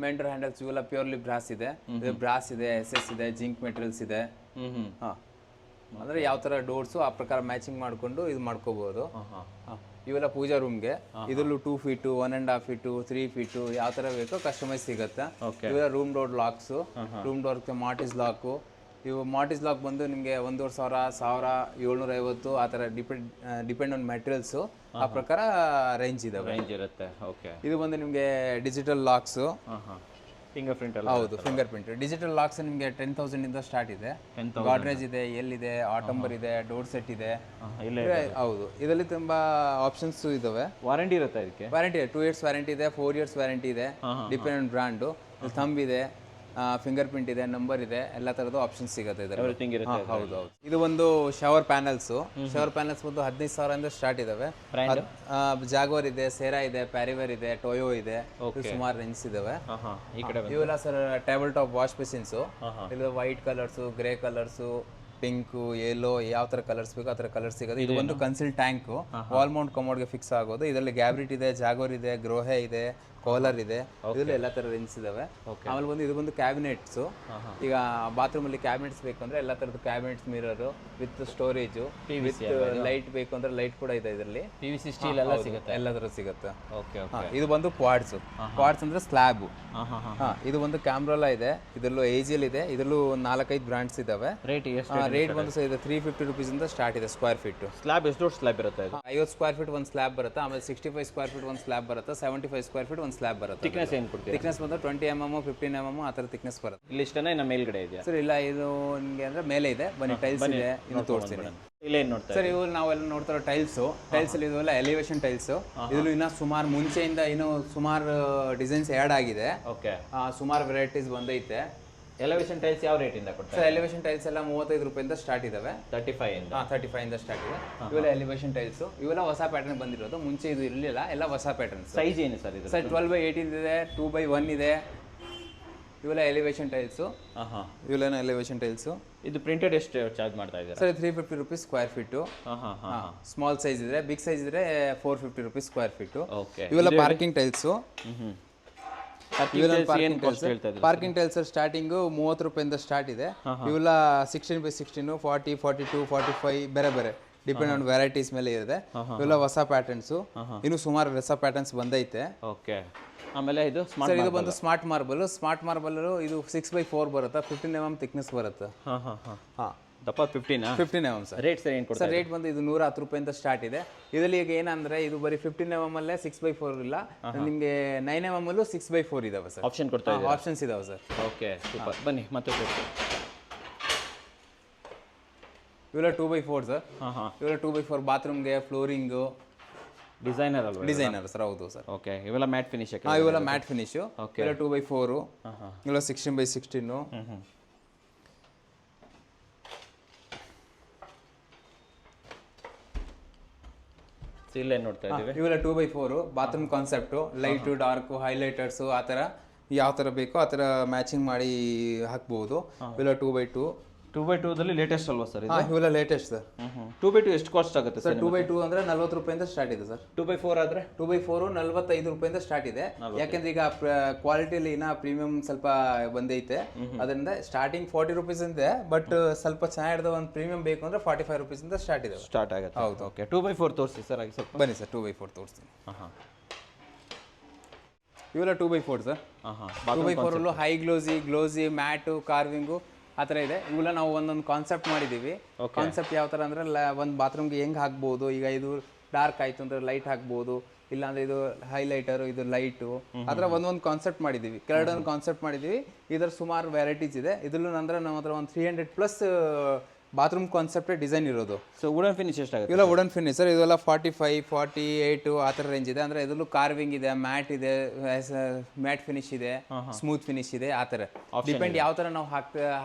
Main door handles ಇವೆಲ್ಲ ಪ್ಯೂರ್ಲಿ ಬ್ರಾಸ್ ಇದೆ. ಬ್ರಾಸ್ ಇದೆ, ಎಸ್ ಇದೆ, ಜಿಂಕ್ ಮೆಟೀರಿಯಲ್ಸ್ ಇದೆ. ಅಂದ್ರೆ ಯಾವ ತರ ಡೋರ್ಸು ಆ ಪ್ರಕಾರ ಮ್ಯಾಚಿಂಗ್ ಮಾಡ್ಕೊಂಡು ಇದು ಮಾಡ್ಕೋಬಹುದು. ಇವೆಲ್ಲ ಪೂಜಾ ರೂಮ್ಗೆ. ಇದರಲ್ಲೂ 2 ಫೀಟ್, 1.5 ಫೀಟ್, 3 ಫೀಟ್, ಯಾವ ತರ ಬೇಕೋ ಕಸ್ಟಮೈಸ್ ಸಿಗುತ್ತೆ. ಇವೆಲ್ಲ ರೂಮ್ ಡೋರ್ ಲಾಕ್ಸು. ರೂಮ್ ಡೋರ್ಗೆ ಮಾರ್ಟಿಸ್ ಲಾಕು. ಇವು ಮಾರ್ಟಿಸ್ ಲಾಕ್ ಬಂದು ನಿಮಗೆ 1,500, 1,750 ಆ ಥರ ಡಿಪೆಂಡ್ ಆನ್ ಮೆಟೀರಿಯಲ್ಸು ಆ ಪ್ರಕಾರ ರೇಂಜ್ ಇದಾವೆ. ರೇಂಜ್ ಇರುತ್ತೆ. ಓಕೆ. ಇದು ಬಂದು ನಿಮಗೆ ಡಿಜಿಟಲ್ ಲಾಕ್ಸು. ಫಿಂಗರ್ ಪ್ರಿಂಟ್ ಅಲ್ಲ? ಹೌದು, ಫಿಂಗರ್ ಪ್ರಿಂಟ್. ಡಿಜಿಟಲ್ ಲಾಕ್ಸ್ ನಿಮಗೆ 10,000 ಇಂದ ಸ್ಟಾರ್ಟ್ ಇದೆ. ಗಾಡ್ರೇಜ್ ಇದೆ, ಎಲ್ ಇದೆ, ಆಟಂಬರ್ ಇದೆ, ಡೋರ್ ಸೆಟ್ ಇದೆ. ಹೌದು, ಇದರಲ್ಲಿ ತುಂಬಾ ಆಪ್ಷನ್ಸ್ ಇದಾವೆ. ವಾರಂಟಿ ಇರುತ್ತೆ ಇದಕ್ಕೆ? ವಾರಂಟಿ 2 ಇಯರ್ಸ್ ವಾರಂಟಿ ಇದೆ, 4 ಇಯರ್ಸ್ ವಾರಂಟಿ ಇದೆ. Depend on brand. ಥಂಬ್ ಇದೆ, ಫಿಂಗರ್ ಪ್ರಿಂಟ್ ಇದೆ, ನಂಬರ್ ಇದೆ, ಎಲ್ಲ ತರದ ಆಪ್ಷನ್ಸ್ ಸಿಗುತ್ತೆ ಇದರಲ್ಲಿ. ಹೌದು. ಇದು ಒಂದು ಶವರ್ ಪ್ಯಾನಲ್ಸ್. ಶವರ್ ಪ್ಯಾನಲ್ಸ್ ಬಂದು 15,000 ಇಂದ ಸ್ಟಾರ್ಟ್ ಇದಾವೆ. ಜಾಗ್ವರ್ ಇದೆ, ಸೇರಾ ಇದೆ, ಪ್ಯಾರಿವೇರ್ ಇದೆ, ಟೊಯೋ ಇದೆ, ಸುಮಾರು ರೇಂಜ್ ಇದಾವೆ. ಇವೆಲ್ಲ sir table top wash basins. ಇದು white colours, grey colours, pink, yellow, ಯಾವ ತರ ಕಲರ್ಸ್ ಬೇಕು ಆ ತರ ಕಲರ್ಸ್ ಸಿಗೋದು. ಇದು ಒಂದು conceal tank, wall Mount ಕಮೋಡ್ಗೆ fix ಆಗೋದು. ಇದರಲ್ಲಿ ಗ್ಯಾಬ್ರಿಟ್ ಇದೆ, ಜಾಗೋರ್ ಇದೆ, ಗ್ರೋಹೆ ಇದೆ, ಕಾಲರ್ ಇದೆ, ಇದರಲ್ಲಿ ಎಲ್ಲ ಥರ ರೇಂಜ್ ಇದಾವೆ. ಆಮೇಲೆ ಬಂದು ಇದು ಬಂದು ಕ್ಯಾಬಿನೆಟ್ಸು. ಈಗ ಬಾತ್ರೂಮಲ್ಲಿ ಕ್ಯಾಬಿನೆಟ್ಸ್ ಬೇಕು ಅಂದರೆ ಎಲ್ಲ ಥರದ್ದು cabinets, mirror with storage, with light ಬೇಕು ಅಂದರೆ ಲೈಟ್ ಕೂಡ ಇದೆ ಇದರಲ್ಲಿ. PVC ಸ್ಟೀಲ್ ಎಲ್ಲ ಸಿಗುತ್ತೆ, ಎಲ್ಲ ಥರ ಸಿಗುತ್ತೆ. ಓಕೆ ಇದು ಬಂದು ಕ್ವಾಡ್ಸ್ ಅಂದರೆ ಸ್ಲ್ಯಾಬ್. ಇದು ಒಂದು ಕ್ಯಾಮ್ರೋಲಾ ಇದೆ, ಇದರಲ್ಲೂ AGL ಇದೆ, ಇದರಲ್ಲೂ 4-5 ಬ್ರಾಂಡ್ಸ್ ಇದಾವೆ. ರೇಟ್ ಎಷ್ಟು? ರೇಟ್ ಬಂದು ಇದು 350 ರುಪೀಸಿಂದ ಸ್ಟಾರ್ಟ್ ಇದೆ ಸ್ಕ್ವೇರ್ ಫೀಟ್. ಸ್ಲ್ಯಾಬ್ ಎಷ್ಟು ದೊಡ್ಡ ಸ್ಲ್ಯಾಬ್ ಇರುತ್ತೆ ಇದು? 50 ಸ್ಕ್ವೇರ್ ಫೀಟ್ ಒಂದು ಸ್ಲ್ಯಾಬ್ ಬರುತ್ತೆ, ಆಮೇಲೆ 65 ಸ್ಕ್ವೇರ್ ಫೀಟ್ ಒಂದು ಸ್ಲ್ಯಾಬ್ ಬರುತ್ತೆ, 75 ಸ್ಕ್ವೇರ್ ಫೀಟ್ ಒಂದು ಸ್ಲ್ಯಾಬ್ ಬರುತ್ತೆ. ಥಿಕ್ನೆಸ್ ಏನು ಕೊಡ್ತೀವಿ? ಥಿಕ್ನೆಸ್ ಬಂದು 20 mm 15 mm ಆ ಥರ ಥಿಕ್ನೆಸ್ ಬರುತ್ತೆ. ಇಲ್ಲಿ ಇಷ್ಟನೇ ನಮ್ಮ ಮೇಲ್ಗಡೆ ಇದೆಯಾ ಸರ್? ಇಲ್ಲ, ಇದು ನಿಮಗೆ ಅಂದರೆ ಮೇಲೆ ಇದೆ, ಬನ್ನಿ ಟೈಲ್ಸ್ ಇದೆ, ಇನ್ನು ತೋರಿಸ್ತೀನಿ. ಇಲ್ಲೇನು ನೋಡ್ತಾ ಸರ್ ಇವು ನಾವೆಲ್ಲ ನೋಡ್ತಾರೋ ಟೈಲ್ಸ್ ಅಲ್ಲಿ ಇದೆಲ್ಲ ಎಲಿವೇಶನ್ ಟೈಲ್ಸ್. ಇದರಲ್ಲಿ ಇನ್ನೂ ಸುಮಾರು ಮುಂಚೆಯಿಂದ ಇನ್ನೂ ಸುಮಾರು ಡಿಸೈನ್ಸ್ ಆ್ಯಡ್ ಆಗಿದೆ. ಓಕೆ, ಸುಮಾರು ವೆರೈಟೀಸ್ ಬಂದೈತೆ. ಎಲಿವೇಶನ್ ಟೈಲ್ಸ್ ಯಾವ ರೇಟಿಂದ ಕೊಡ್ತಾರೆ? ಸರ್ ಎಲಿವೇಶನ್ ಟೈಲ್ಸ್ ಎಲ್ಲ 35 ರೂಪಾಯಿಂದ ಸ್ಟಾರ್ಟ್ ಇದಾವೆ. 35 ಇಂದ ಸ್ಟಾರ್ಟ್ ಇದೆ. ಇವೆಲ್ಲ ಎಲಿವೇಶನ್ ಟೈಲ್ಸ್, ಇವೆಲ್ಲ ಹೊಸ ಪ್ಯಾಟರ್ನ್ ಬಂದಿರೋದು, ಮುಂಚೆ ಇದು ಇರಲಿಲ್ಲ, ಎಲ್ಲ ಹೊಸ ಪ್ಯಾಟರ್ನ್ಸ್. ಸೈಜ್ ಏನು ಸರ್ ಇದು? ಸರ್ 12/18 ಇದೆ, 2/1 ಇದೆ. ಇವೆಲ್ಲ ಎಲಿವೇಶನ್ ಟೈಲ್ಸು. ಇವೆಲ್ಲ ಎಲಿವೇಶನ್ ಟೈಲ್ಸು. ಇದು ಪ್ರಿಂಟೆಡ್ ಎಷ್ಟು ಚಾರ್ಜ್ ಮಾಡ್ತಾ ಇದ್ದಾರೆ? Sir 350 rupees square feet. Small size ಇದ್ರೆ, ಬಿಗ್ ಸೈಜ್ ಇದ್ರೆ 450 ರುಪೀಸ್ ಸ್ಕ್ವೇರ್ ಫೀಟು. ಓಕೆ, ಇವೆಲ್ಲ parking tiles. Parking tiles starting 30 ರೂಪಾಯಿಂದ ಸ್ಟಾರ್ಟ್ ಇದೆ. ಇವೆಲ್ಲ 16/16, 40, 42, 45 ಬೇರೆ ಬೇರೆ ಡಿಪೆಂಡ್ ಆನ್ ವೆರೈಟೀಸ್ ಮೇಲೆ ಇದೆ. ಇವೆಲ್ಲ ಹೊಸ ಪ್ಯಾಟರ್ನ್ಸ್, ಇನ್ನು ಸುಮಾರು ಹೊಸ ಪ್ಯಾಟರ್ನ್ಸ್ ಬಂದೈತೆ. ಓಕೆ, ಆಮೇಲೆ ಇದು ಸರ್ ಇದು ಬಂದು ಸ್ಮಾರ್ಟ್ ಮಾರ್ಬಲ್. ಸ್ಮಾರ್ಟ್ ಮಾರ್ಬಲ್ ಇದು 6/4 ಬರುತ್ತೆ, 15 mm ಥಿಕ್ನೆಸ್ ಬರುತ್ತೆ. ದಪ್ಪ 15 mm ಸರ್. ರೇಟ್ ಸರ್ ಏನು ಕೊಡ್ತಾರೆ? ಸರ್ ರೇಟ್ ಬಂದು ಇದು 110 ರೂಪಾಯಿಂದ ಸ್ಟಾರ್ಟ್ ಇದೆ. ಇದರಲ್ಲಿ ಈಗ ಏನಂದ್ರೆ ಇದು ಬರೀ 15 mm ಅಲ್ಲೇ 6/4 ಇಲ್ಲ, ನಿಮಗೆ 9 mm ಅಲ್ಲೂ 6/4 ಇದಾವೆ ಸರ್. ಆಪ್ಷನ್ ಕೊಡ್ತಾ ಇದ್ದಾರೆ? ಆಪ್ಷನ್ಸ್ ಇದಾವೆ ಸರ್. Okay, super. ಬನ್ನಿ ಮತ್ತೆ ತೋರಿಸಿ. ಇವೆಲ್ಲ 2/4 ಸರ್. ಇವೆಲ್ಲ 2/4 ಬಾತ್ರೂಮ್ಗೆ, ಫ್ಲೋರಿಂಗು. ಡಿಸೈನರ್ ಅಲ್ವಾ? ಡಿಸೈನರ್ ಸರ್, ಹೌದು ಸರ್. ಓಕೆ, ಇವೆಲ್ಲ ಮ್ಯಾಟ್ ಫಿನಿಶ್? ಇವೆಲ್ಲ ಮ್ಯಾಟ್ ಫಿನಿಶ್. ಇವೆಲ್ಲ 2/4, ಇವೆಲ್ಲ 16/16. ಇಲ್ಲೇ ನೋಡ್ತಾ ಇದ್ದೀವಿ. ಇವೆಲ್ಲ 2/4 ಬಾತ್ರೂಮ್ ಕಾನ್ಸೆಪ್ಟು, ಲೈಟು, ಡಾರ್ಕು, ಹೈಲೈಟರ್ಸು, ಆ ಥರ ಯಾವ ಥರ ಬೇಕೋ ಆ ಥರ ಮ್ಯಾಚಿಂಗ್ ಮಾಡಿ ಹಾಕ್ಬೋದು. ಇವೆಲ್ಲ 2/2. 2/2ದಲ್ಲಿ ಲೇಟೆಸ್ಟ್ ಅಲ್ವಾ ಸರ್? ಇವೆಲ್ಲ ಲೇಟೆಸ್ಟ್ ಸರ್. 2/2 ಎಷ್ಟು ಕಾಸ್ಟ್ ಆಗುತ್ತೆ ಸರ್? 2/2 ಅಂದರೆ 40 ರೂಪಾಯಿಂದ ಸ್ಟಾರ್ಟ್ ಇದೆ ಸರ್. 2/4 ಆದರೆ 2/4 45 ರೂಪಾಯಿಂದ ಸ್ಟಾರ್ಟ್ ಇದೆ. ಯಾಕೆಂದ್ರೆ ಈಗ ಕ್ವಾಲಿಟಿಯಲ್ಲಿ ಇನ್ನ ಪ್ರೀಮಿಯಂ ಸ್ವಲ್ಪ ಬಂದೈತೆ, ಅದರಿಂದ ಸ್ಟಾರ್ಟಿಂಗ್ 40 ರುಪೀಸ್ ಇದೆ. ಬಟ್ ಸ್ವಲ್ಪ ಚೆನ್ನಾಗಿರೋದು ಒಂದು ಪ್ರೀಮಿಯಂ ಬೇಕು ಅಂದ್ರೆ 45 ರೂಪೀಸಿಂದ ಸ್ಟಾರ್ಟ್ ಇದೆ, ಸ್ಟಾರ್ಟ್ ಆಗುತ್ತೆ. ಹೌದು. ಓಕೆ, 2/4 ತೋರಿಸಿ ಸರ್. ಆಗಿ ಸ್ವಲ್ಪ ಬನ್ನಿ ಸರ್, 2/4 ತೋರಿಸ್ತೀನಿ. ಇವೆಲ್ಲ 2/4 ಸರ್. 2/4 ಅಲ್ಲೂ ಹೈ ಗ್ಲೋಸಿ ಮ್ಯಾಟು, ಕಾರ್ವಿಂಗು ಆ ಥರ ಇದೆ. ಇವೆಲ್ಲ ನಾವು ಒಂದೊಂದು ಕಾನ್ಸೆಪ್ಟ್ ಮಾಡಿದ್ದೀವಿ. ಕಾನ್ಸೆಪ್ಟ್ ಯಾವ ಥರ ಅಂದರೆ ಒಂದು ಬಾತ್ರೂಮ್ಗೆ ಹೆಂಗೆ ಹಾಕ್ಬೋದು. ಈಗ ಇದು ಡಾರ್ಕ್ ಆಯಿತು ಅಂದರೆ ಲೈಟ್ ಹಾಕ್ಬೋದು, ಇಲ್ಲಾಂದರೆ ಇದು ಹೈಲೈಟರು, ಇದು ಲೈಟು, ಆ ಥರ ಒಂದೊಂದು ಕಾನ್ಸೆಪ್ಟ್ ಮಾಡಿದ್ದೀವಿ. ಕೆಳಗಡೆ ಕಾನ್ಸೆಪ್ಟ್ ಮಾಡಿದ್ದೀವಿ. ಇದರ ಸುಮಾರು ವೆರೈಟೀಸ್ ಇದೆ. ಇದರಲ್ಲೂ ಅಂದರೆ ನಮ್ಮ ಹತ್ರ ಒಂದು 300+ ಬಾತ್ರೂಮ್ ಕಾನ್ಸೆಪ್ಟ್ ಡಿಸೈನ್ ಇರೋದು. ಸೊ ವುಡನ್ ಫಿನಿಶ್ ಎಷ್ಟಾಗುತ್ತೆ? ಇವೆಲ್ಲ ವುಡನ್ ಫಿನಿಶ್ ಸರ್. ಇದೆಲ್ಲ 45, 48 ಆ ಥರ ರೇಂಜ್ ಇದೆ. ಅಂದರೆ ಇದರಲ್ಲೂ ಕಾರ್ವಿಂಗ್ ಇದೆ, ಮ್ಯಾಟ್ ಇದೆ, ಮ್ಯಾಟ್ ಫಿನಿಶ್ ಇದೆ, ಸ್ಮೂತ್ ಫಿನಿಶ್ ಇದೆ. ಆ ಥರ ಡಿಪೆಂಡ್ ಯಾವ ಥರ ನಾವು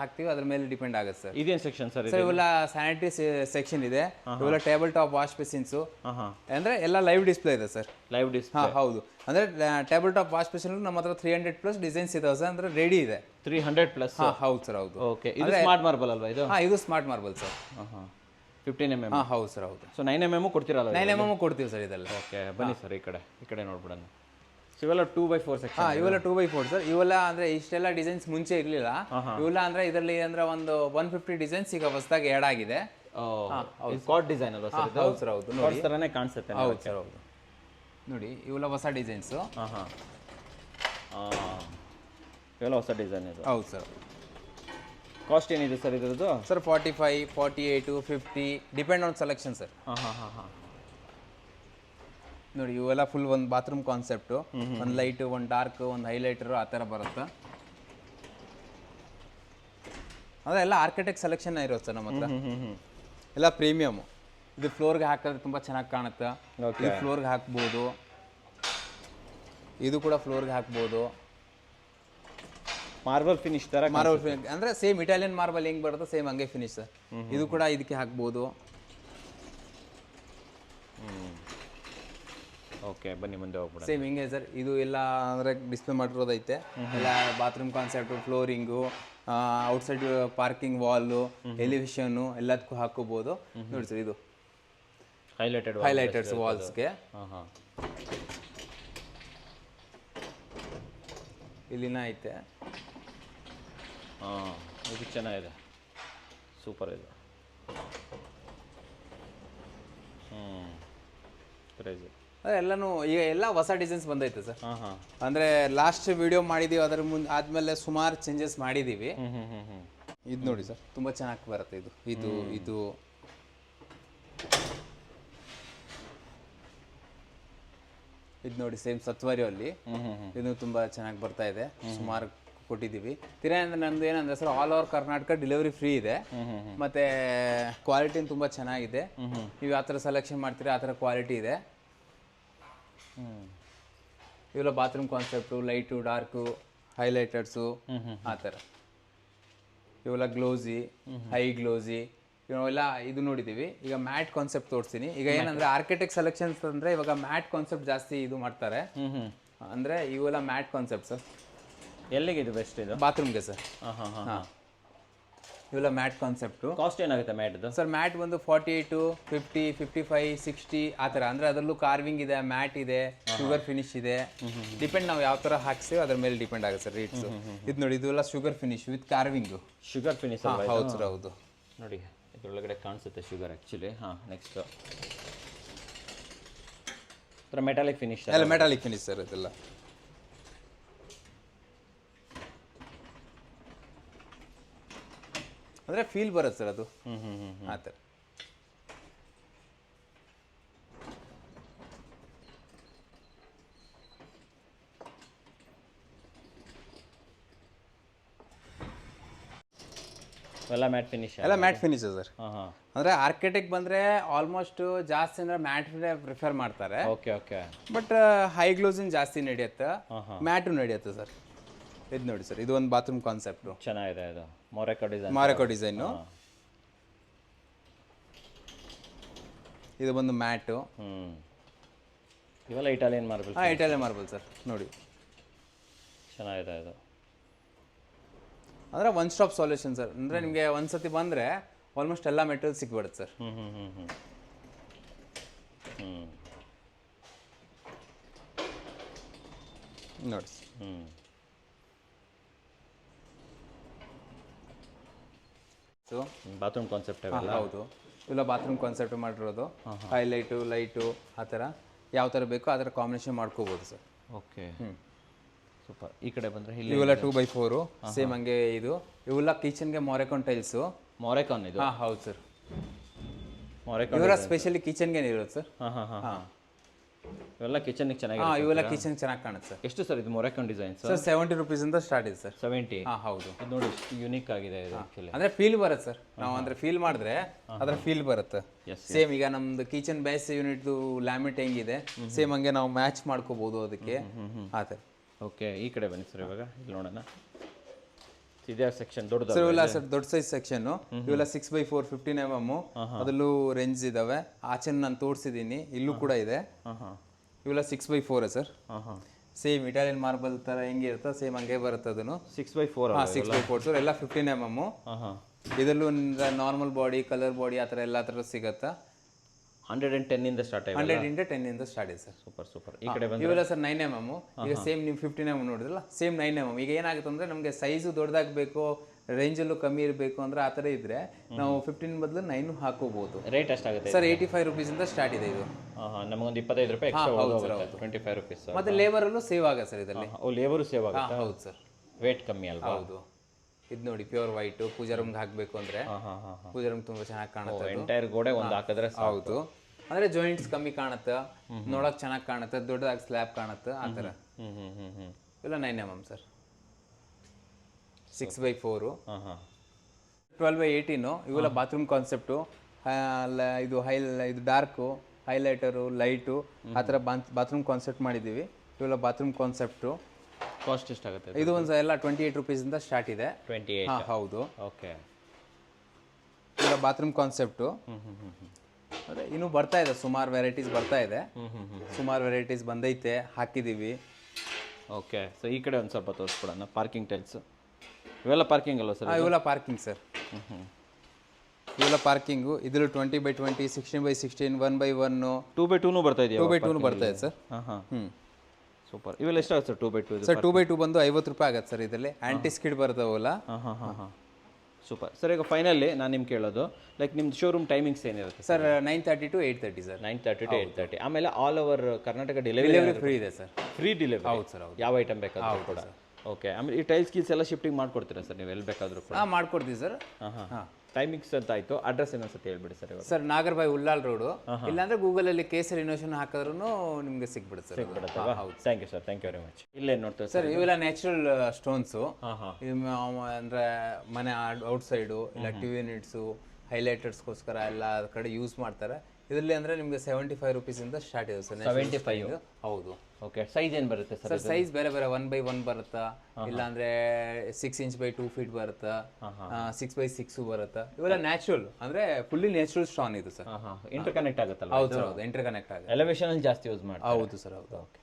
ಹಾಕ್ತೀವಿ ಅದ್ರ ಮೇಲೆ ಡಿಪೆಂಡ್ ಆಗುತ್ತೆ ಸರ್. ಇದೇನು ಸೆಕ್ಷನ್ ಸರ್? ಸರ್ ಇವೆಲ್ಲ ಸ್ಯಾನಿಟರಿ ಸೆಕ್ಷನ್ ಇದೆ. ಇವೆಲ್ಲ ಟೇಬಲ್ ಟಾಪ್ ವಾಶ್ ಬೇಸಿನ್ಸು, ಅಂದರೆ ಎಲ್ಲ ಲೈವ್ ಡಿಸ್ಪ್ಲೇ ಇದೆ ಸರ್. Live display? ಹೌದು. ಅಂದರೆ ಟೇಬಲ್ ಟಾಪ್ ವಾಶ್ ಬೇಸಿನ್ ನಮ್ಮ ಹತ್ರ 300+ ಡಿಸೈನ್ಸ್ ಇದಾವೆ ಸರ್. ಅಂದರೆ ರೆಡಿ ಇದೆ. 300+? ಹೌದು ಸರ್, ಹೌದು. ಓಕೆ, ಇದು ಸ್ಮಾರ್ಟ್ ಮಾರ್ಬಲ್ ಅಲ್ವಾ ಇದು? ಇದು ಸ್ಮಾರ್ಟ್ ಮಾರ್ಬಲ್ ಸರ್. 15 mm? ಹೌದು ಸರ್, ಹೌದು. So 9 mm ಕೊಡ್ತೀರಲ್ಲ? 9 mm ಕೊಡ್ತೀವಿ ಸರ್ ಇದೆಲ್ಲ. ಓಕೆ, ಬನ್ನಿ ಸರ್, ಈ ಕಡೆ ನೋಡ್ಬಿಡೋಣ. ಸೊ ಇವೆಲ್ಲ 2/4 ಸೆಕ್ಷನ್? ಇವೆಲ್ಲ 2/4 ಸರ್. ಇವೆಲ್ಲ ಅಂದರೆ ಇಷ್ಟೆಲ್ಲ ಡಿಸೈನ್ಸ್ ಮುಂಚೆ ಇರಲಿಲ್ಲ. ಇವೆಲ್ಲ ಅಂದರೆ ಇದರಲ್ಲಿ ಅಂದರೆ ಒಂದು 150 ಡಿಸೈನ್ಸ್ ಈಗ ಹೊಸದಾಗಿ ಆ್ಯಡ್ ಆಗಿದೆ. ಕಾಟ್ ಡಿಸೈನ್ ಅಲ್ವಾ ಸರ್? ಹೌದು ಸರ್, ಹೌದು. ನೋಡಿ ಥರನೇ ಕಾಣಿಸುತ್ತೆ. ಹೌದು ಸರ್, ಹೌದು. ನೋಡಿ ಇವೆಲ್ಲ ಹೊಸ ಡಿಸೈನ್ಸು. ಇವೆಲ್ಲ ಹೊಸ ಡಿಸೈನ್ ಇದು? ಹೌದು ಸರ್. ಕಾಸ್ಟ್ ಏನಿದೆ ಸರ್ ಇದ್ರದ್ದು? Sir 45, 48, 50 depend on selection sir. ನೋಡಿ ಇವೆಲ್ಲ ಫುಲ್ ಒಂದು ಬಾತ್ರೂಮ್ ಕಾನ್ಸೆಪ್ಟು, ಒಂದು ಲೈಟು, ಒಂದು ಡಾರ್ಕ್, ಒಂದು ಹೈಲೈಟರು ಆ ಥರ ಬರುತ್ತೆ. ಅದೆಲ್ಲ ಆರ್ಕಿಟೆಕ್ಟ್ ಸೆಲೆಕ್ಷನ್ ಇರೋದು ಸರ್ ನಮ್ಮ ಹತ್ರ. ಎಲ್ಲ ಪ್ರೀಮಿಯಮು. ಇದು ಫ್ಲೋರ್ಗೆ ಹಾಕಿದ್ರೆ ತುಂಬ ಚೆನ್ನಾಗಿ ಕಾಣುತ್ತೆ. ಇದು ಫ್ಲೋರ್ಗೆ ಹಾಕ್ಬೋದು, ಇದು ಕೂಡ ಫ್ಲೋರ್ಗೆ ಹಾಕ್ಬೋದು. ಮಾರ್ಬಲ್ ಫಿನಿಶ್ ಥರ? ಮಾರ್ಬಲ್ ಫಿನಿಶ್ ಅಂದರೆ ಸೇಮ್ ಇಟಾಲಿಯನ್ ಮಾರ್ಬಲ್ ಹೆಂಗೆ ಬರುತ್ತೋ ಸೇಮ್ ಹಂಗೆ ಫಿನಿಶ್ ಸರ್. ಇದು ಕೂಡ ಇದಕ್ಕೆ ಹಾಕ್ಬೋದು. ಓಕೆ, ಬನ್ನಿ ಮುಂದೆ ಹೋಗ್ಬಿಡ. ಸೇಮ್ ಹಿಂಗೆ ಸರ್. ಇದು ಎಲ್ಲ ಅಂದರೆ ಡಿಸ್ಪ್ಲೇ ಮಾಡಿರೋದೈತೆ. ಎಲ್ಲ bathroom concept, flooring, outside parking wall, elevation ಎಲ್ಲದಕ್ಕೂ ಹಾಕೋಬೋದು. ನೋಡಿ ಸರ್, ಇದು ಹೈಲೈಟರ್ಸ್ ವಾಲ್ಸ್ಗೆ. ಇಲ್ಲಿನ ಐತೆ. ಹಾಂ, ಇದು ಚೆನ್ನಾಗಿದೆ, ಸೂಪರ್ ಇದು. ಕ್ರೇಜಿ. ಎಲ್ಲನೂ ಈಗ ಎಲ್ಲ ಹೊಸ ಡಿಸೈನ್ಸ್ ಬಂದೈತೆ ಸರ್. ಹಾಂ ಹಾಂ. ಅಂದರೆ ಲಾಸ್ಟ್ ವಿಡಿಯೋ ಮಾಡಿದ್ದೀವಿ, ಅದರ ಮುಂದೆ ಆದಮೇಲೆ ಸುಮಾರು ಚೇಂಜಸ್ ಮಾಡಿದ್ದೀವಿ. ಇದು ನೋಡಿ ಸರ್, ತುಂಬ ಚೆನ್ನಾಗಿ ಬರುತ್ತೆ ಇದು ಇದು ಇದು ಇದು ನೋಡಿ ಸೇಮ್ ಸತ್ವರಿಯಲ್ಲಿ ಇದು ತುಂಬ ಚೆನ್ನಾಗಿ ಬರ್ತಾ ಇದೆ. ಸುಮಾರು ಕೊಟ್ಟಿದ್ದೀವಿ. ತಿರ್ಗಾ ಅಂದ್ರೆ ನಂದು ಏನಂದ್ರೆ sir, all over Karnataka delivery free ಇದೆ. ಮತ್ತೆ ಕ್ವಾಲಿಟಿ ತುಂಬ ಚೆನ್ನಾಗಿದೆ. ನೀವು ಯಾವ ಥರ ಸೆಲೆಕ್ಷನ್ ಮಾಡ್ತೀರಾ ಆ ಥರ ಕ್ವಾಲಿಟಿ ಇದೆ. ಇವೆಲ್ಲ ಬಾತ್ರೂಮ್ ಕಾನ್ಸೆಪ್ಟು, ಲೈಟು, ಡಾರ್ಕು, ಹೈಲೈಟರ್ಸು ಆ ಥರ. ಇವೆಲ್ಲ ಗ್ಲೋಸಿ, ಹೈ ಗ್ಲೋಸಿ, ಇವೆಲ್ಲ ಇದು ನೋಡಿದ್ದೀವಿ. ಈಗ ಮ್ಯಾಟ್ ಕಾನ್ಸೆಪ್ಟ್ ತೋರಿಸ್ತೀನಿ. ಈಗ ಏನಂದ್ರೆ ಆರ್ಕಿಟೆಕ್ಟ್ ಸೆಲೆಕ್ಷನ್ಸ್ ಅಂದರೆ ಇವಾಗ ಮ್ಯಾಟ್ ಕಾನ್ಸೆಪ್ಟ್ ಜಾಸ್ತಿ ಇದು ಮಾಡ್ತಾರೆ. ಅಂದರೆ ಇವೆಲ್ಲ ಮ್ಯಾಟ್ ಕಾನ್ಸೆಪ್ಟ್ ಸರ್. ಎಲ್ಲಿಗೆ ಇದು ಬೆಸ್ಟ್ ಇದು? ಬಾತ್ರೂಮ್ಗೆ ಸರ್. ಹಾಂ ಹಾಂ ಹಾಂ. ಇವೆಲ್ಲ ಮ್ಯಾಟ್ ಕಾನ್ಸೆಪ್ಟು. ಕಾಸ್ಟ್ ಏನಾಗುತ್ತೆ ಮ್ಯಾಟ್ದು? ಸರ್ ಮ್ಯಾಟ್ ಬಂದು 48, 50, 55, 60 ಆ ಥರ. ಅಂದರೆ ಅದರಲ್ಲೂ ಕಾರ್ವಿಂಗ್ ಇದೆ, ಮ್ಯಾಟ್ ಇದೆ, ಶುಗರ್ ಫಿನಿಶ್ ಇದೆ. ಡಿಪೆಂಡ್ ನಾವು ಯಾವ ಥರ ಹಾಕ್ತೀವಿ ಅದ್ರ ಮೇಲೆ ಡಿಪೆಂಡ್ ಆಗುತ್ತೆ ಸರ್ ರೇಟ್ಸು. ಇದು ನೋಡಿ, ಇದೆಲ್ಲ sugar finish with carving. Sugar finish ಹೌದು ಸರ್, ಹೌದು. ನೋಡಿ ಇದರೊಳಗಡೆ ಕಾಣಿಸುತ್ತೆ ಶುಗರ್ ಆ್ಯಕ್ಚುಲಿ. ಹಾಂ, ನೆಕ್ಸ್ಟ್ ಮೆಟಾಲಿಕ್ ಫಿನಿಶ್. ಎಲ್ಲ ಮೆಟಾಲಿಕ್ ಫಿನಿಶ್ ಸರ್ ಇದೆಲ್ಲ. ಅಂದರೆ ಫೀಲ್ ಬರುತ್ತೆ ಸರ್ ಅದು ಆ ಥರ. ಎಲ್ಲ ಮ್ಯಾಟ್ ಫಿನಿಶ್. ಎಲ್ಲ ಮ್ಯಾಟ್ ಫಿನಿಶ್ ಸರ್. ಹಾಂ ಹಾಂ. ಅಂದರೆ ಆರ್ಕಿಟೆಕ್ಟ್ ಬಂದರೆ ಆಲ್ಮೋಸ್ಟ್ ಜಾಸ್ತಿ ಅಂದರೆ ಮ್ಯಾಟ್ ಪ್ರಿಫರ್ ಮಾಡ್ತಾರೆ. Okay okay. ಬಟ್ ಹೈ ಗ್ಲೋಸಿನ್ ಜಾಸ್ತಿ ನಡೆಯುತ್ತೆ, ಮ್ಯಾಟು ನಡೆಯುತ್ತೆ ಸರ್. ಇದು ನೋಡಿ ಸರ್, ಇದು ಒಂದು ಬಾತ್ರೂಮ್ ಕಾನ್ಸೆಪ್ಟು. ಚೆನ್ನಾಗಿದೆ ಇದು. ಮೊರೆಕೋ ಡಿಸೈನ್. ಮಾರೆಕೋ ಡಿಸೈನು. ಇದು ಬಂದು ಮ್ಯಾಟು. ಇವೆಲ್ಲ ಇಟಾಲಿಯನ್ ಮಾರ್ಬಲ್. ಹಾಂ, ಇಟಾಲಿಯನ್ ಮಾರ್ಬಲ್ ಸರ್. ನೋಡಿ ಚೆನ್ನಾಗಿದೆ ಇದು. ಅಂದರೆ ಒನ್ ಸ್ಟಾಪ್ ಸೊಲ್ಯೂಷನ್ ಸರ್. ಅಂದರೆ ನಿಮಗೆ ಒಂದು ಸತಿ ಬಂದರೆ ಆಲ್ಮೋಸ್ಟ್ ಎಲ್ಲ ಮೆಟೀರಿಯಲ್ ಸಿಕ್ಬಿಡುತ್ತೆ ಸರ್. ನೋಡಿ ಸೊ ಬಾತ್ರೂಮ್ ಕಾನ್ಸೆಪ್ಟ್. ಹೌದು, ಇಲ್ಲ ಬಾತ್ರೂಮ್ ಕಾನ್ಸೆಪ್ಟ್ ಮಾಡಿರೋದು. ಹೈಲೈಟು, ಲೈಟು ಆ ಥರ ಯಾವ ಥರ ಬೇಕೋ ಆ ಥರ ಕಾಂಬಿನೇಷನ್ ಮಾಡ್ಕೋಬೋದು ಸರ್. Okay, super. ಈ ಕಡೆ ಬಂದರೆ ಇವೆಲ್ಲ 2x4 ಸೇಮ್ ಹಂಗೆ. ಇದು ಇವೆಲ್ಲ ಕಿಚನ್ಗೆ ಮೊರೆಕಾನ್ ಟೈಲ್ಸು. ಮೊರೆಕಾನ್ ಇದು? ಹಾಂ, ಹೌದು ಸರ್. ಮೊರೆಕಾನ್ ಇವರ ಸ್ಪೆಷಲಿ ಕಿಚನ್ಗೆ ಇರುತ್ತೆ ಸರ್. ಹಾಂ ಹಾಂ ಹಾಂ. ಇವೆಲ್ಲ ಕಿಚನ್ಗೆ ಚೆನ್ನಾಗಿ. ಹಾಂ, ಇವೆಲ್ಲ ಕಿಚನ್ ಚೆನ್ನಾಗಿ ಕಾಣುತ್ತೆ ಸರ್. ಎಷ್ಟು ಸರ್ ಇದು ಮೊರೆಕಾನ್ ಡಿಸೈನ್ಸ್? ಸರ್ 70 ರೂಪೀಸಿಂದ ಸ್ಟಾರ್ಟ್ ಇದೆ ಸರ್. 70? ಹಾಂ, ಹೌದು. ಇದು ನೋಡಿ ಯುನೀಕ್ ಆಗಿದೆ ಇದು ಆ್ಯಕ್ಚುಲಿ. ಅಂದರೆ ಫೀಲ್ ಬರುತ್ತೆ ಸರ್. ನಾವು ಅಂದರೆ ಫೀಲ್ ಮಾಡಿದ್ರೆ ಅದರ ಫೀಲ್ ಬರುತ್ತೆ. ಸೇಮ್ ಈಗ ನಮ್ದು ಕಿಚನ್ ಬೇಸ್ ಯೂನಿಟ್ದು ಲ್ಯಾಮಿಟ್ ಹೆಂಗಿದೆ ಸೇಮ್ ಹಂಗೆ ನಾವು ಮ್ಯಾಚ್ ಮಾಡ್ಕೋಬೋದು ಅದಕ್ಕೆ ಆ ಥರ. ಓಕೆ, ಈ ಕಡೆ ಬನ್ನಿ ಸರ್. ಇವಾಗ ಇಲ್ಲಿ ನೋಡೋಣ. ಇದೇ ಸೆಕ್ಷನ್ ದೊಡ್ಡದು ಸರ್. ಇವೆಲ್ಲ ಸರ್ ದೊಡ್ಡ ಸೈಜ್ ಸೆಕ್ಷನ್. ಇವೆಲ್ಲ 6x4 15 mm. ಅದರಲ್ಲೂ ರೇಂಜ್ ಇದಾವೆ. ಆಚೆ ನಾನು ತೋರಿಸಿದ್ದೀನಿ, ಇಲ್ಲೂ ಕೂಡ ಇದೆ. ಇವೆಲ್ಲ 6x4 sir. Same Italian marble ಥರ ಹೆಂಗೆ ಇರುತ್ತೆ ಸೇಮ್ ಹಂಗೆ ಬರುತ್ತೆ ಅದನ್ನು. 6x4. ಹಾಂ, 6x4 ಸರ್. ಎಲ್ಲ 15 mm. ಇದರಲ್ಲೂ ನಾರ್ಮಲ್ ಬಾಡಿ, ಕಲರ್ ಬಾಡಿ ಆ ಥರ ಎಲ್ಲ ಥರ ಸಿಗುತ್ತೆ. 110 ಇಂದ ಸ್ಟಾರ್ಟ್ ಆಗಿದೆ. 110 ಇಂದ ಸ್ಟಾರ್ಟ್ ಇದೆ ಸರ್. Super super. ಈ ಕಡೆ ಬಂದ್ರೆ ಇವೆಲ್ಲ ಸರ್ 9 mm. ಈಗ ಸೇಮ್ ನೀವು 15 mm ನೋಡಿದ್ರಲ್ಲ, ಸೇಮ್ 9 mm. ಈಗ ಏನಾಗುತ್ತೆ ಅಂದರೆ ನಮಗೆ ಸೈಜು ದೊಡ್ಡದಾಗಬೇಕು, ರೇಂಜಲ್ಲೂ ಕಮ್ಮಿ ಇರಬೇಕು ಅಂದರೆ ಆ ಥರ ಇದ್ದರೆ ನಾವು 15 ಬದಲು 9 ಹಾಕೋಬಹುದು. ರೇಟ್ ಎಷ್ಟಾಗುತ್ತೆ ಸರ್? 85 ರೂಪೀಸಿಂದ ಸ್ಟಾರ್ಟ್ ಇದೆ ಇದು. ನಮಗೊಂದು 25 ರೂಪಾಯಿ ಎಕ್ಸ್ಟ್ರಾ ಹೋಗುತ್ತೆ. 25 ರೂಪೀಸ್. ಮತ್ತೆ ಲೇಬರಲ್ಲೂ ಸೇವ್ ಆಗುತ್ತೆ ಸರ್ ಇದರಲ್ಲಿ. ಲೇಬರು ಸೇವ್ ಆಗುತ್ತೆ. ಹೌದು ಸರ್. ವೇಟ್ ಕಮ್ಮಿ ಅಲ್ವಾ? ಹೌದು. ಇದು ನೋಡಿ ಪ್ಯೂರ್ ವೈಟ್. ಪೂಜಾ ರೂಮ್ಗೆ ಹಾಕಬೇಕು ಅಂದರೆ ಪೂಜಾ ರೂಮ್ ತುಂಬ ಚೆನ್ನಾಗಿ ಕಾಣುತ್ತೆ. ಎಂಟೈರ್ ಗೋಡೆ ಒಂದು ಹಾಕಿದ್ರೆ ಹೌದು. ಅಂದರೆ ಜಾಯಿಂಟ್ಸ್ ಕಮ್ಮಿ ಕಾಣುತ್ತೆ, ನೋಡೋಕೆ ಚೆನ್ನಾಗಿ ಕಾಣುತ್ತೆ, ದೊಡ್ಡದಾಗಿ ಸ್ಲ್ಯಾಬ್ ಕಾಣುತ್ತೆ ಆ ಥರ. ಇಲ್ಲ 9 mm ಸರ್. 6x4 12x18. ಇವೆಲ್ಲ ಬಾತ್ರೂಮ್ ಕಾನ್ಸೆಪ್ಟು. ಇದು ಇದು ಡಾರ್ಕು, ಹೈಲೈಟರು, ಲೈಟು ಆ ಥರ ಬಾತ್ರೂಮ್ ಕಾನ್ಸೆಪ್ಟ್ ಮಾಡಿದ್ದೀವಿ. ಇವೆಲ್ಲ ಬಾತ್ರೂಮ್ ಕಾನ್ಸೆಪ್ಟು. ಕಾಸ್ಟ್ ಎಷ್ಟಾಗುತ್ತೆ ಇದು ಒಂದು ಎಲ್ಲ 28 ರೂಪೀಸಿಂದ ಸ್ಟಾರ್ಟ್ ಇದೆ. 28? ಹಾಂ, ಹೌದು. ಓಕೆ. ಇವೆಲ್ಲ ಬಾತ್ರೂಮ್ ಕಾನ್ಸೆಪ್ಟು. ಅದೇ ಇನ್ನೂ ಬರ್ತಾ ಇದೆ, ಸುಮಾರು ವೆರೈಟೀಸ್ ಬರ್ತಾ ಇದೆ. ಸುಮಾರು ವೆರೈಟೀಸ್ ಬಂದೈತೆ, ಹಾಕಿದ್ದೀವಿ. ಓಕೆ. ಸೊ ಈ ಕಡೆ ಒಂದು ಸ್ವಲ್ಪ ತೋರಿಸ್ಕೊಡೋಣ. Parking tiles. ಇವೆಲ್ಲ ಪಾರ್ಕಿಂಗ್ ಅಲ್ವಾ ಸರ್? ಇವೆಲ್ಲ ಪಾರ್ಕಿಂಗ್ ಸರ್. ಇವೆಲ್ಲ ಪಾರ್ಕಿಂಗು. ಇದರಲ್ಲಿ 20x20, 16x16, 1x1, 2x2 ಬರ್ತಾ ಇದೆಯಾ? 2x2 ಬರ್ತಾ ಇದೆ ಸರ್. ಹಾಂ ಹಾಂ. ಸೂಪರ್. ಇವೆಲ್ಲ ಎಷ್ಟಾಗುತ್ತೆ ಸರ್ 2x2 ಇದು? ಸರ್ 2x2 ಬಂದು 50 ರೂಪಾಯಿ ಆಗುತ್ತೆ ಸರ್. ಇದರಲ್ಲಿ ಆ್ಯಂಟಿ ಸ್ಕಿಡ್ ಬರ್ತಾವಲ್ಲ. ಹಾಂ. Super sir. ಈಗ ಫೈನಲಿ ನಾನು ನಿಮ್ಗೆ ಕೇಳೋದು ಲೈಕ್ ನಿಮ್ದು ಶೋರೂಮ್ ಟೈಮಿಂಗ್ಸ್ ಏನಿರುತ್ತೆ ಸರ್ 9:30 to 8:30 ಸರ್. 9:30 to 8:30. ಆಮೇಲೆ all over Karnataka delivery free ಇದೆ ಸರ್. Free delivery? ಹೌದು ಸರ್, ಹೌದು. ಯಾವ ಐಟಮ್ ಬೇಕಾದರೂ ಕೂಡ. ಓಕೆ. ಆಮೇಲೆ ಈ ಟೈಲ್ಸ್ ಕೀಲ್ಸ್ ಎಲ್ಲ ಶಿಫ್ಟಿಂಗ್ ಮಾಡ್ಕೊಡ್ತೀರಾ ಸರ್ ನೀವು ಎಲ್ಲಿ ಬೇಕಾದರೂ ಕೂಡ? ಮಾಡ್ಕೊಡ್ತೀವಿ ಸರ್. ಹಾಂ. ಟೈಮಿಂಗ್ಸ್ ಅಂತ ಆಯಿತು. ಅಡ್ರೆಸ್ ಇನ್ನೊಂದ್ಸತಿ ಹೇಳ್ಬಿಡಿ ಸರ್ ಇವಾಗ. ಸರ್ ನಾಗರಬಾಯಿ ಉಲ್ಲಾಲ್ ರೋಡು, ಇಲ್ಲಾಂದ್ರೆ ಗೂಗಲಲ್ಲಿ ಕೇಸರಿ ಇನೋವೇಷನ್ ಹಾಕಿದ್ರೂ ನಿಮಗೆ ಸಿಕ್ಬಿಡುತ್ತೆ ಸರ್. ಹೌದು. Thank you sir, thank you very much. ಇಲ್ಲೇನು ನೋಡ್ತೀವಿ ಸರ್? ಇವೆಲ್ಲ ನ್ಯಾಚುರಲ್ ಸ್ಟೋನ್ಸು. ಹಾಂ. ಅಂದರೆ ಮನೆ ಔಟ್ಸೈಡು ಇಲ್ಲ ಟಿವಿ ಯೂನಿಟ್ಸು ಹೈಲೈಟರ್ಸ್ಗೋಸ್ಕರ ಎಲ್ಲ ಕಡೆ ಯೂಸ್ ಮಾಡ್ತಾರೆ. ಇದರಲ್ಲಿ ಅಂದರೆ ನಿಮಗೆ 75 ರೂಪೀಸಿಂದ ಸ್ಟಾರ್ಟ್ ಇದೆ ಸರ್. 75? ಹೌದು. ಓಕೆ. ಸೈಜ್ ಏನು ಬರುತ್ತೆ ಸರ್? ಸರ್ ಸೈಜ್ ಬೇರೆ ಬೇರೆ 1x1 ಬರುತ್ತಾ, ಇಲ್ಲಾಂದ್ರೆ 6 ಇಂಚ್ ಬೈ 2 ಫೀಟ್ ಬರುತ್ತಾ, 6x6 ಬರುತ್ತಾ. ಇವೆಲ್ಲ ನ್ಯಾಚುರಲ್ ಅಂದ್ರೆ ಫುಲ್ಲಿ ನ್ಯಾಚುರಲ್ ಸ್ಟೋನ್ ಇದು ಸರ್. ಇಂಟರ್ ಕನೆಕ್ಟ್ ಆಗುತ್ತಲ್ಲ? ಹೌದು ಸರ್, ಹೌದು. ಇಂಟರ್ ಕನೆಕ್ಟ್ ಆಗುತ್ತೆ. ಎಲಿವೇಶನ್ ಅಲ್ಲಿ ಜಾಸ್ತಿ ಯೂಸ್ ಮಾಡ್ತಾರೆ. ಹೌದು ಸರ್, ಹೌದು. ಓಕೆ.